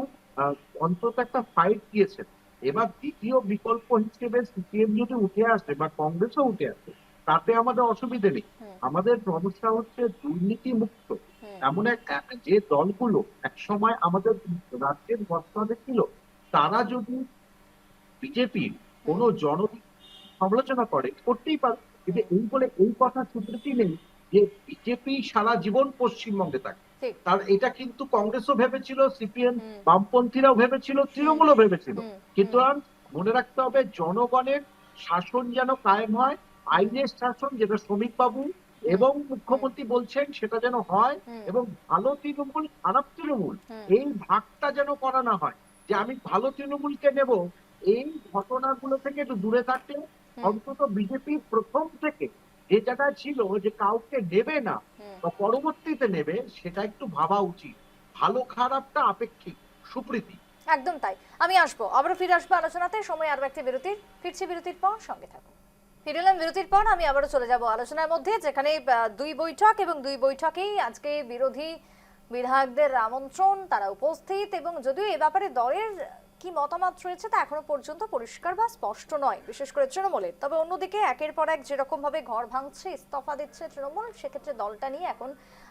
অন্তত একটা ফাইট দিয়েছেন। এবার দ্বিতীয় বিকল্প হিসেবে সিপিএম যদি উঠে আসে বা কংগ্রেসও উঠে আসে তাতে আমাদের অসুবিধে নেই। আমাদের সমস্যা হচ্ছে দুর্নীতি মুক্ত এমন যে দলগুলো একসময় আমাদের রাজ্যের বর্তমানে ছিল, তারা যদি বিজেপির কোনো সমালোচনা করতেই পারে, কিন্তু এই বলে এই কথা স্বীকৃতি নেই যে বিজেপি সারা জীবন পশ্চিমবঙ্গে থাকে। ঠিক। তার এটা কিন্তু কংগ্রেসও ভেবেছিল, সিপিএম বামপন্থীরাও ভেবেছিল, তৃণমূলও ভেবেছিল। কিন্তু মনে রাখতে হবে জনগণের শাসন যেন কায়েম হয়, আইনের শাসন, যেটা শ্রমিক বাবু এবং মুখ্যমন্ত্রী বলছেন সেটা যেন হয়, এবং ভালো তৃণমূল খারাপ তৃণমূল এই ভাগটা যেন করা না হয়, যে আমি ভালো তৃণমূলকে নেব। এই ঘটনাগুলো থেকে একটু দূরে থাকতে অন্তত বিজেপি প্রথম থেকে যে জায়গায় ছিল যে কাউকে নেবে না বা পরবর্তীতে নেবে, সেটা একটু ভাবা উচিত। ভালো খারাপটা আপেক্ষিক, সুপ্রীতি। একদম তাই। আমি আসবো, আবারও ফিরে আসবো আলোচনাতে। সময় আরো একটা বিরতির, ফিরছি বিরতির পর, সঙ্গে থাকুন। ফিরে এলাম বিরতির পর, আমি আবারও চলে যাব আলোচনার মধ্যে, যেখানে দুই বৈঠক এবং দুই বৈঠকেই আজকে বিরোধী বিধায়কদের আমন্ত্রণ, তারা উপস্থিত, এবং যদিও এ ব্যাপারে দলের কি মতামত রয়েছে তা এখনো পর্যন্ত পরিষ্কার বা স্পষ্ট নয়, বিশেষ করে তৃণমূলের। তবে অন্যদিকে একের পর এক যেরকম ভাবে ঘর ভাঙছে, ইস্তফা দিচ্ছে তৃণমূল, সেক্ষেত্রে দলটা নিয়ে এখন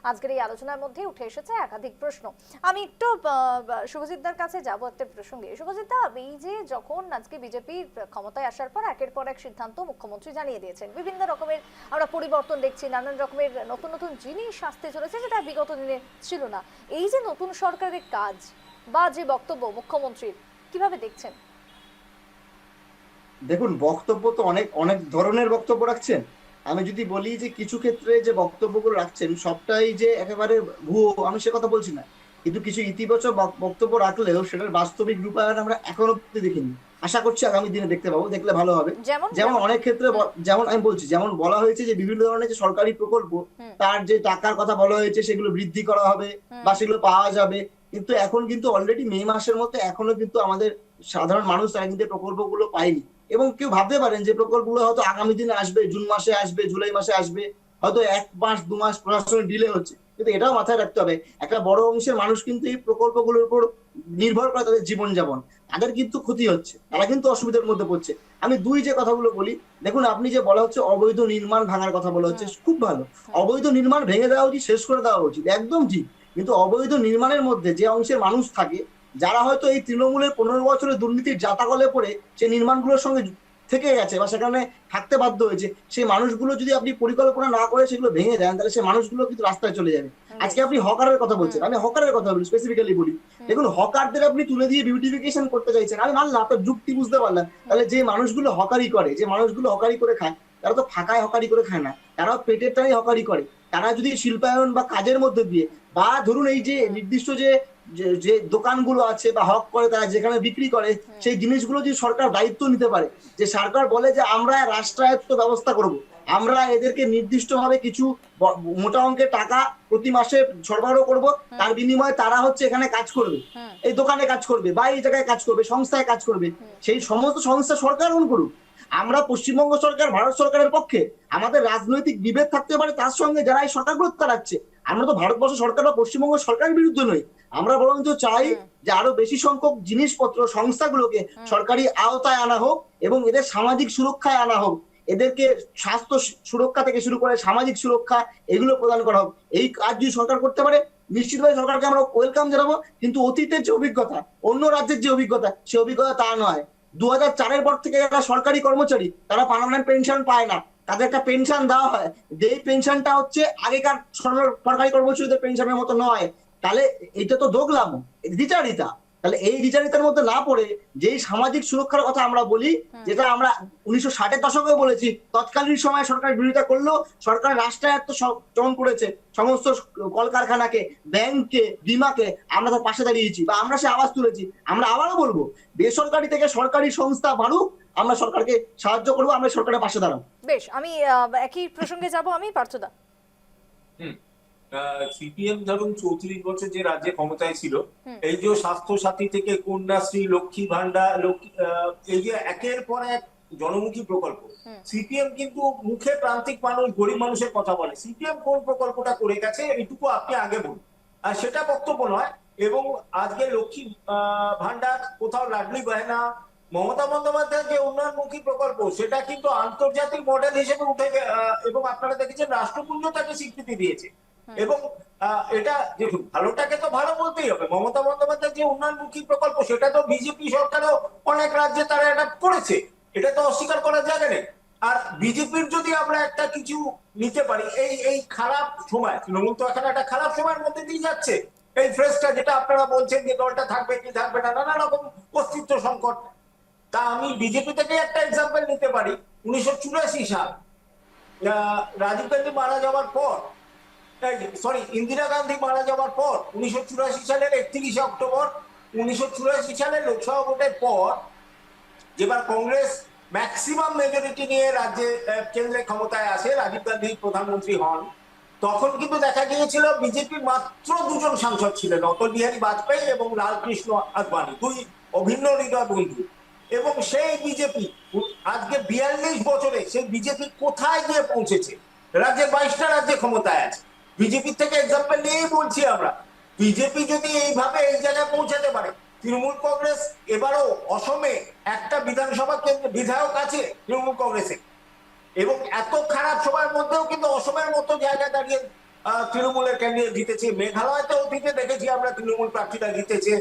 আজকের এই আলোচনার মধ্যে উঠে এসেছে একাধিক প্রশ্ন। আমি একটু শুভজিৎদার কাছে যাব একটা প্রসঙ্গে। শুভজিৎদা, এই যে যখন আজকে বিজেপি ক্ষমতায় আসার পর একের পর এক সিদ্ধান্ত মুখ্যমন্ত্রী জানিয়ে দিয়েছেন, বিভিন্ন রকমের আমরা পরিবর্তন দেখছি, নানান রকমের নতুন নতুন জিনিস আসতে চলেছে যেটা বিগত দিনে ছিল না। এই যে নতুন সরকারের কাজ বা যে বক্তব্য মুখ্যমন্ত্রীর, কিভাবে দেখছেন? দেখুন, বক্তব্য তো অনেক অনেক ধরনের বক্তব্য রাখছেন। আমি যদি বলি যে কিছু ক্ষেত্রে যে বক্তব্যগুলো রাখছেন সবটাই যে একেবারে ভুয়ো, আমি সে কথা বলছি না, কিন্তু কিছু ইতিবাচক বক্তব্য রাখলেও সেটার বাস্তবিক রূপায়ণ আমরা এখনো অব্দি দেখিনি। আশা করছি আগামী দিনে দেখতে পাবো, দেখলে ভালো হবে। যেমন অনেক ক্ষেত্রে, যেমন আমি বলছি, যেমন বলা হয়েছে যে বিভিন্ন ধরনের যে সরকারি প্রকল্প তার যে টাকার কথা বলা হয়েছে সেগুলো বৃদ্ধি করা হবে বা সেগুলো পাওয়া যাবে, কিন্তু এখন কিন্তু অলরেডি মে মাসের মধ্যে এখনো কিন্তু আমাদের সাধারণ মানুষ তারা কিন্তু প্রকল্পগুলো পায়নি। এবং কেউ ভাবতে পারেন যে প্রকল্পগুলো হয়তো আগামী দিনে আসবে, জুন মাসে আসবে, জুলাই মাসে আসবে, হয়তো 1 মাস 2 মাস প্রশাসনের ডিলে হচ্ছে, কিন্তু এটাও মাথায় রাখতে হবে একটা বড় অংশের মানুষ কিন্তু এই প্রকল্পগুলোর উপর নির্ভর করে তাদের জীবনযাপন, তাদের কিন্তু ক্ষতি হচ্ছে, তারা কিন্তু অসুবিধার মধ্যে পড়ছে। আমি দুই যে কথাগুলো বলি, দেখুন আপনি যে বলা হচ্ছে অবৈধ নির্মাণ ভাঙার কথা বলা হচ্ছে, খুব ভালো, অবৈধ নির্মাণ ভেঙে দেওয়া উচিত, শেষ করে দেওয়া উচিত, একদম ঠিক। কিন্তু অবৈধ নির্মাণের মধ্যে যে অংশের মানুষ থাকে, যারা হয়তো এই তৃণমূলের 15 বছরের দুর্নীতির জাতাকলে পড়ে সেই নির্মাণগুলোর সঙ্গে থেকে গেছে বা সেখানে থাকতে বাধ্য হয়েছে, সেই মানুষগুলো যদি আপনি পরিকল্পনা না করে সেগুলো ভেঙে দেন, তাহলে সেই মানুষগুলো কিন্তু রাস্তায় চলে যাবে। আজকে আপনি হকারের কথা বলছেন, আমি হকারের কথা বলি, স্পেসিফিক্যালি বলি। দেখুন, হকারদের আপনি তুলে দিয়ে বিউটিফিকেশন করতে চাইছেন, আমি মানলাম, আপনার যুক্তি বুঝতে পারলাম। তাহলে যে মানুষগুলো হকারি করে, যে মানুষগুলো হকারি করে খায়, তারা তো ফাঁকায় হকারি করে খায় না, তারাও পেটের টাই হকারি করে। তারা যদি শিল্পায়ন বা কাজের মধ্যে দিয়ে, বা ধরুন এই যে নির্দিষ্ট যে দোকানগুলো আছে বা হক করে তারা যেখানে বিক্রি করে, সেই জিনিসগুলো যদি সরকার দায়িত্ব নিতে পারে, যে সরকার বলে যে আমরা রাষ্ট্রায়ত্ত ব্যবস্থা করব, আমরা এদেরকে নির্দিষ্টভাবে কিছু মোটা অঙ্কের টাকা প্রতি মাসে সরবরাহ করব, তার বিনিময়ে তারা হচ্ছে এখানে কাজ করবে, এই দোকানে কাজ করবে বা এই জায়গায় কাজ করবে, সংস্থায় কাজ করবে, সেই সমস্ত সংস্থা সরকার গ্রহণ করুক। আমরা পশ্চিমবঙ্গ সরকার, ভারত সরকারের পক্ষে, আমাদের রাজনৈতিক বিভেদ থাকতে পারে তার সঙ্গে যারা এই সরকারগুলো রাখছে, আমরা তো ভারতবর্ষ সরকার বা পশ্চিমবঙ্গ সরকারের বিরুদ্ধে নই। আমরা বরঞ্চ চাই যে আরো বেশি সংখ্যক জিনিসপত্র সংস্থাগুলোকে সরকারি আওতায় আনা হোক এবং এদের সামাজিক সুরক্ষায় আনা হোক, এদেরকে স্বাস্থ্য সুরক্ষা থেকে শুরু করে সামাজিক সুরক্ষা এগুলো প্রদান করা হোক। এই কাজ যদি সরকার করতে পারে, নিশ্চিতভাবে সরকারকে আমরা ওয়েলকাম জানাবো। কিন্তু অতীতের যে অভিজ্ঞতা, অন্য রাজ্যের যে অভিজ্ঞতা, সে অভিজ্ঞতা তা নয়। 2004-এর পর থেকে যারা সরকারি কর্মচারী, তারা পার্মানেন্ট পেনশন পায় না, তাদের একটা পেনশন দেওয়া হয়, যেই পেনশনটা হচ্ছে আগেকার সরকারি কর্মচারীদের পেনশনের মতো নয়। তাহলে এটা তো দোগলাম, দ্বিচারিতা। তাহলে এই দ্বিচারিতার মধ্যে না পড়ে যেই সামাজিক সুরক্ষার কথা আমরা বলি, যেটা আমরা 1960-এর দশকে বলেছি, তৎকালীন সময় সরকার বিরোধিতা করলেও সরকার রাষ্ট্রায়ত্ত চয়ন করেছে সমস্ত কলকারখানাকে, ব্যাংককে, বিমাকে, আমরা তার পাশে দাঁড়িয়েছি বা আমরা সে আওয়াজ তুলেছি। আমরা আবারও বলবো, বেসরকারি থেকে সরকারি সংস্থা বাড়ুক, আমরা সরকারকে সাহায্য করবো, আমরা সরকারের পাশে দাঁড়াবো। বেশ, আমি একই প্রসঙ্গে যাব, আমি পার্থদা। সিপিএম ধরুন 34 বছর যে রাজ্যে ক্ষমতায় ছিল, এই যে স্বাস্থ্য সাথী থেকে কন্যাশ্রী, লক্ষ্মী ভান্ডার, এই যে একের পর এক জনমুখী প্রকল্প, সিপিএম কিন্তু মুখে প্রান্তিক মানুষ, গরিব মানুষের কথা বলে। সিপিএম কোন প্রকল্পটা করে গেছে এইটুকু আপনি আগে বলুন, আর সেটা বক্তব্য নয়। এবং আজকে লক্ষ্মী ভান্ডার, কোথাও লাডলি গয়না, মমতা বন্দ্যোপাধ্যায়ের যে উন্নয়নমুখী প্রকল্প, সেটা কিন্তু আন্তর্জাতিক মডেল হিসেবে উঠে এবং আপনারা দেখেছেন রাষ্ট্রপুঞ্জ তাকে স্বীকৃতি দিয়েছে। এবং এটা দেখুন, ভালোটাকে তো ভালো বলতেই হবে। মমতা বন্দ্যোপাধ্যায়ের যে উন্নয়নমুখী প্রকল্প, সেটা তো বিজেপি সরকারও অনেক রাজ্যে তারা এটা করেছে, এটা তো অস্বীকার করার জায়গা নেই। আর বিজেপির যদি আমরা একটা কিছু নিতে পারি, এই খারাপ সময়, তৃণমূল তো এখন একটা খারাপ সময়ের মধ্যে দিয়ে যাচ্ছে। এই ফ্রেজটা যেটা আপনারা বলছেন যে দলটা থাকবে কি থাকবে না, নানা রকম অস্তিত্ব সংকট। তা আমি বিজেপি থেকে একটা এক্সাম্পল নিতে পারি। 1984 সাল, রাজীব গান্ধী মারা যাওয়ার পর, ইন্দিরা গান্ধী মারা যাওয়ার পর 1984 সালের 31 অক্টোবর 1984 সালের লোকসভা ভোটের পর, যেবার কংগ্রেস ম্যাক্সিমাম মেজরিটি নিয়ে রাজ্যে কেন্দ্রে ক্ষমতায় আসে, রাজীব গান্ধী প্রধানমন্ত্রী হন, তখন কিন্তু দেখা গিয়েছিল বিজেপির মাত্র 2 জন সাংসদ ছিলেন, অটল বিহারী বাজপেয়ী এবং লালকৃষ্ণ আদবানি, 2 অভিন্ন হৃদয় বন্ধু। এবং সেই বিজেপি আজকে 42 বছরে সেই বিজেপি কোথায় গিয়ে পৌঁছেছে? রাজ্যের 22টা রাজ্যে ক্ষমতায় আছে। বিজেপি থেকে এক্সাম্পল নিয়েই বলছি আমরা, বিজেপি যদি এইভাবে এই জায়গায় পৌঁছাতে পারে, তৃণমূল কংগ্রেস এবারও অসমে একটা বিধানসভা কেন্দ্রে বিধায়ক আছে তৃণমূল কংগ্রেসে, এবং এত খারাপ সময়ের মধ্যেও কিন্তু অসমের মতো জায়গায় দাঁড়িয়ে তৃণমূলের ক্যান্ডিডেট জিতেছে। মেঘালয়তে অতীতে দেখেছি আমরা তৃণমূল প্রার্থীরা জিতেছে।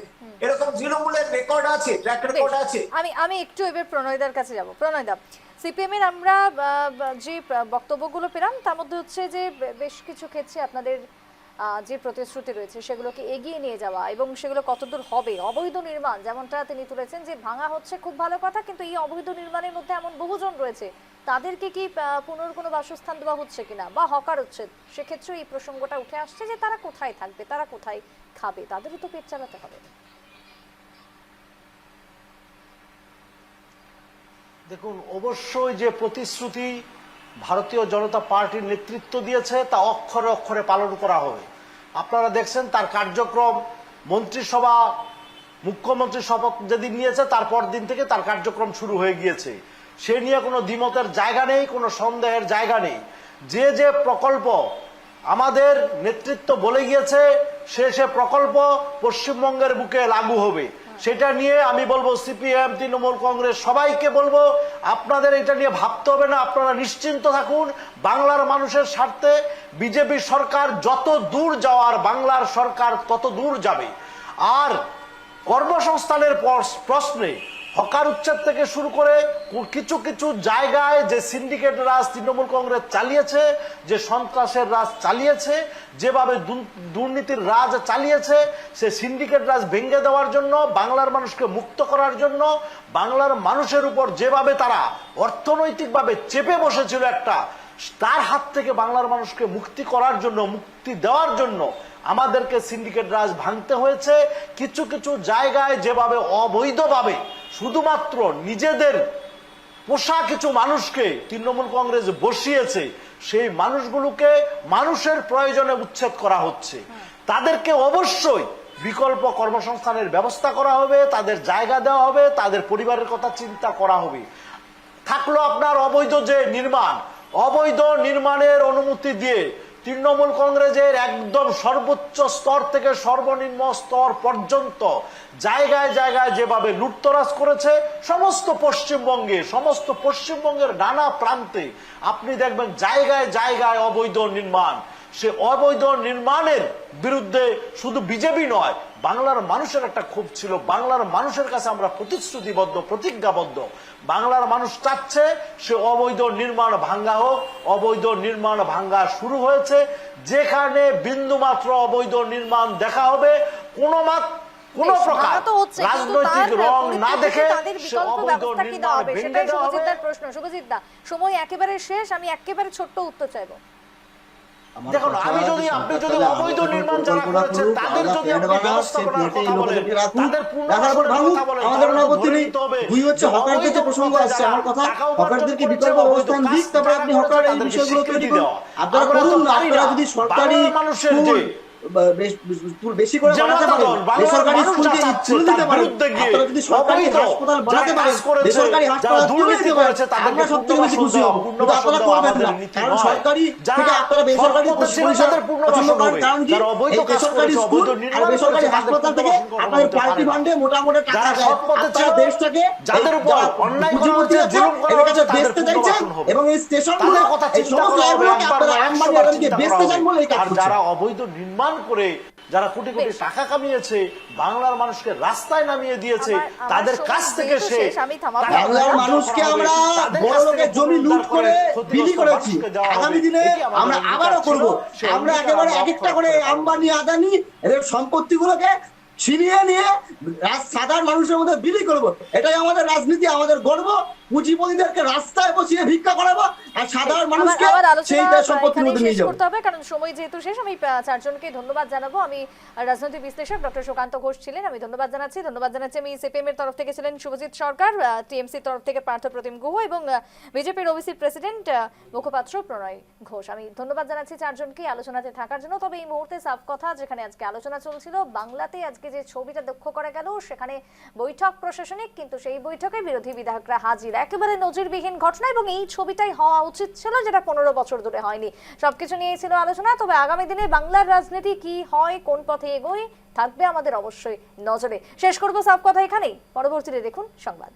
এরকম তৃণমূলের রেকর্ড আছে, ট্র্যাক রেকর্ড আছে। আমি একটু এবার প্রণয়দার কাছে যাব। প্রণয়দা, সিপিএম এর আমরা যে বক্তব্যগুলো পেলাম তার মধ্যে হচ্ছে যে বেশ কিছু ক্ষেত্রে আপনাদের যে প্রতিশ্রুতি রয়েছে সেগুলোকে এগিয়ে নিয়ে যাওয়া এবং সেগুলো কতদূর হবে। অবৈধ নির্মাণ যেমনটা তিনি তুলেছেন যে ভাঙা হচ্ছে, খুব ভালো কথা, কিন্তু এই অবৈধ নির্মাণের মধ্যে এমন বহুজন রয়েছে, তাদেরকে কি পুনর্গণ বাসস্থান দেওয়া হচ্ছে কিনা বা হকার হচ্ছে, সেক্ষেত্রে এই প্রসঙ্গটা উঠে আসছে যে তারা কোথায় থাকবে, তারা কোথায় খাবে, তাদেরও তো পেট চালাতে হবে। দেখুন, অবশ্যই যে প্রতিশ্রুতি ভারতীয় জনতা পার্টির নেতৃত্ব দিয়েছে তা অক্ষরে অক্ষরে পালন করা হবে। আপনারা দেখছেন তার কার্যক্রম, মন্ত্রিসভা, মুখ্যমন্ত্রী শপথ যেদিন নিয়েছে তারপর দিন থেকে তার কার্যক্রম শুরু হয়ে গিয়েছে। সে নিয়ে কোনো দ্বিমতের জায়গা নেই, কোনো সন্দেহের জায়গা নেই। যে যে প্রকল্প আমাদের নেতৃত্ব বলে গিয়েছে, সে প্রকল্প পশ্চিমবঙ্গের বুকে লাগু হবে। সেটা নিয়ে আমি বলবো সিপিএম, তৃণমূল কংগ্রেস সবাইকে বলবো, আপনাদের এটা নিয়ে ভাবতে হবে না, আপনারা নিশ্চিন্ত থাকুন। বাংলার মানুষের স্বার্থে বিজেপি সরকার যত দূর যাওয়ার, বাংলার সরকার তত দূর যাবে। আর কর্মসংস্থানের প্রশ্নে হকার উচ্ছেদ থেকে শুরু করে কিছু কিছু জায়গায় যে সিন্ডিকেট রাজ তৃণমূল কংগ্রেস চালিয়েছে, যে সন্ত্রাসের রাজ চালিয়েছে, যেভাবে দুর্নীতির রাজ চালিয়েছে, সে সিন্ডিকেট রাজ ভেঙে দেওয়ার জন্য, বাংলার মানুষকে মুক্ত করার জন্য, বাংলার মানুষের উপর যেভাবে তারা অর্থনৈতিকভাবে চেপে বসেছিল একটা, তার হাত থেকে বাংলার মানুষকে মুক্তি করার জন্য, মুক্তি দেওয়ার জন্য আমাদেরকে সিন্ডিকেট রাজ ভাঙতে হয়েছে। কিছু কিছু জায়গায় যেভাবে অবৈধভাবে শুধুমাত্র নিজেদের পোষা কিছু মানুষকে তৃণমূল কংগ্রেস বসিয়েছে, সেই মানুষগুলোকে মানুষের প্রয়োজনে উচ্ছেদ করা হচ্ছে। তাদেরকে অবশ্যই বিকল্প কর্মসংস্থানের ব্যবস্থা করা হবে, তাদের জায়গা দেওয়া হবে, তাদের পরিবারের কথা চিন্তা করা হবে। থাকলো আপনার অবৈধ যে নির্মাণ, অবৈধ নির্মাণের অনুমতি দিয়ে তৃণমূল কংগ্রেসের একদম সর্বোচ্চ স্তর থেকে সর্বনিম্ন স্তর পর্যন্ত জায়গায় জায়গায় যেভাবে লুটতরাজ করেছে, সমস্ত পশ্চিমবঙ্গের নানা প্রান্তে আপনি দেখবেন জায়গায় জায়গায় অবৈধ নির্মাণ। সে অবৈধ নির্মাণের বিরুদ্ধে শুধু বিজেপি নয়, বাংলার মানুষের একটা ক্ষোভ ছিল। বাংলার মানুষের কাছে আমরা প্রতিশ্রুতিবদ্ধ, প্রতিজ্ঞাবদ্ধ। বাংলার মানুষ চাচ্ছে সে অবৈধ নির্মাণ ভাঙ্গা হোক। অবৈধ নির্মাণ ভাঙ্গা শুরু কোনো বেশ, প্রকার ভাঙা তো হচ্ছে, কিন্তু রাজনৈতিক তার রং না পরিপ্রেক্ষিতে দেখে তাদের সে বিকল্প অবৈধ ব্যবস্থা কি দেওয়া নির্মাণ হবে ভেঙে সেটাই দেওয়া শুভজিৎ হবে। দার প্রশ্ন। শুভজিৎ দা, সময় একেবারে শেষ, আমি একেবারে ছোট্ট উত্তর চাইবো। আমার দেখুন, কথা আমি যে যদি সরকার আপনি যদি তাহলে অবৈধ আলাদা করে নির্মাণ যারা পরিকল্পনা করেছে করুক, তাদের আলাদা যদি ফ্ল্যাট আপনি বানাক, সেই ব্যবস্থাপনার ফ্ল্যাটে কথা এই বলেন, লোকেদেরকে রাখুক, তাদের রাখার পর পুনর্বাসনের ভাঙুক, কথা বলেন, আমাদের কোনো তাহলে তো আপত্তি ধরে নেই। নিতে হবে দুই হচ্ছে যে হকারদের যে অবৈধ প্রসঙ্গ পথে আসছে, যারা আমার কথা টাকা উপার্জন হকারদেরকে করছে, বিকল্প অবৈধ ব্যবস্থা কাজ দিক, তারপরে যারা আপনি করছে হকার এই তাদেরকে বিষয়গুলো তৈরি স্বীকৃতি করুন। দেওয়া। আপনারা আমরা তো করুন না, পারি আপনারা না। যদি সরকারি বাংলার মানুষের স্কুল যে বেশি করে বানাতে জনতা পারেন, দল, বাংলার বেসরকারি মানুষ স্কুলকে যা চাচ্ছে খুলে তার দিতে পারেন, বিরুদ্ধে গিয়ে আপনারা যদি সরকারি অবৈধ হাসপাতাল যারা বানাতে পারেন, কাজ করেছে, বেসরকারি যারা হাসপাতাল তুলে দুর্নীতি দিতে পারেন, করেছে, তাদেরকে আমরা সব থেকে বেশি পুনর্বাসন খুশি দেওয়া, হব। কিন্তু পুনর্বাসন আপনারা দেওয়া করবেন আমাদের না, নীতি কারণ নয়। সরকারি যারা থেকে আপনারা বেসরকারি সৎ পথে ছিল পরিষেবা তাদের পুনর্বাসন পছন্দ করেন, হবে। কারণ কি যারা অবৈধ এই কাজ বেসরকারি করেছে, স্কুল অবৈধ আর নির্মাণ বেসরকারি করেছে, তাদের হাসপাতাল থেকে পুনর্বাসন কখনো আপনাদের হতে পার্টি পারে না। ফান্ডে মোটামুটি টাকা যারা দেয়, সৎ পথে আপনারা ছিল, দেশটাকে যাদের এই উপর যারা অন্যায় করা পুঁজিপতি হয়েছে, আছে, জুলুম করা এদের কাছে হয়েছে, তাদের বেচতে চাইছেন, পুনর্বাসন হবে। এবং এই স্টেশনগুলো তাদের কথা এই চিন্তা সমস্ত করা হবে, জায়গাগুলোকে একবার আপনারা নয়, আম্বানি 100 বার আদানিকে চিন্তা করা বেচতে চান হবে। বলে এই কাজ আর করছেন। যারা অবৈধ নির্মাণ করে যারা কোটি কোটি বেশ। টাকা কামিয়েছে, বাংলার মানুষকে রাস্তায় নামিয়ে দিয়েছে, আমার তাদের সময় কাছ থেকে যেহেতু সে শেষ, আমি থামাবো। টাকা বাংলার উদ্ধার মানুষকে করা হবে, আমরা তাদের বড় কাছ থেকে লোকের জমি পুনরুদ্ধার লুট করে বিলি ক্ষতিগ্রস্ত করেছি, মানুষকে দেওয়া হবে। আগামী দিনে এটি আমাদের আমরা অঙ্গীকার আবারও ছিল, করব। সেই আমরা অঙ্গীকার একেবারে আমরা এক একটা অক্ষরে করে অক্ষরে পালন আম্বানি আদানি এদের সম্পত্তিগুলোকে ছিনিয়ে নিয়ে সাধারণ মানুষের মধ্যে বিলি করব। এটাই আমাদের রাজনীতি, আমাদের গর্ব। পুঁজিপতিদেরকে রাস্তায় বসিয়ে ভিক্ষা করাবো, আর সাধারণ মানুষকে আবার আলোচনা সেইটা সম্পত্তির এখানেই মধ্যে শেষ নিয়ে যাবো। করতে হবে, কারণ সময় যেহেতু শেষ। আমি চারজনকে ধন্যবাদ জানাবো। আমি রাজনৈতিক বিশ্লেষক ডক্টর সুকান্ত ঘোষ ছিলেন, আমি ধন্যবাদ জানাচ্ছি। আমি সিপিএম এর তরফ থেকে ছিলেন শুভজিৎ সরকার, টিএমসির তরফ থেকে পার্থ প্রতিম গুহ এবং বিজেপির ওবিসি প্রেসিডেন্ট মুখপাত্র প্রণয় ঘোষ। আমি ধন্যবাদ জানাচ্ছি চারজনকে আলোচনাতে থাকার জন্য। তবে এই মুহূর্তে সাফ কথা, যেখানে আজকে আলোচনা চলছিল বাংলাতে, আজকে যে ছবিটা লক্ষ্য করা গেল সেখানে বৈঠক প্রশাসনিক, কিন্তু সেই বৈঠকে বিরোধী বিধায়করা হাজির, একেবারে নজিরবিহীন ঘটনা। এবং এই ছবিটাই হওয়া উচিত ছিল, যেটা 15 বছর ধরে হয়নি। সবকিছু নিয়েই ছিল আলোচনা। তবে আগামী দিনে বাংলার রাজনীতি কি হয়, কোন পথে এগোয়, থাকবে আমাদের অবশ্যই নজরে। শেষ করবো সাফ কথা এখানেই। পরবর্তীতে দেখুন সংবাদ।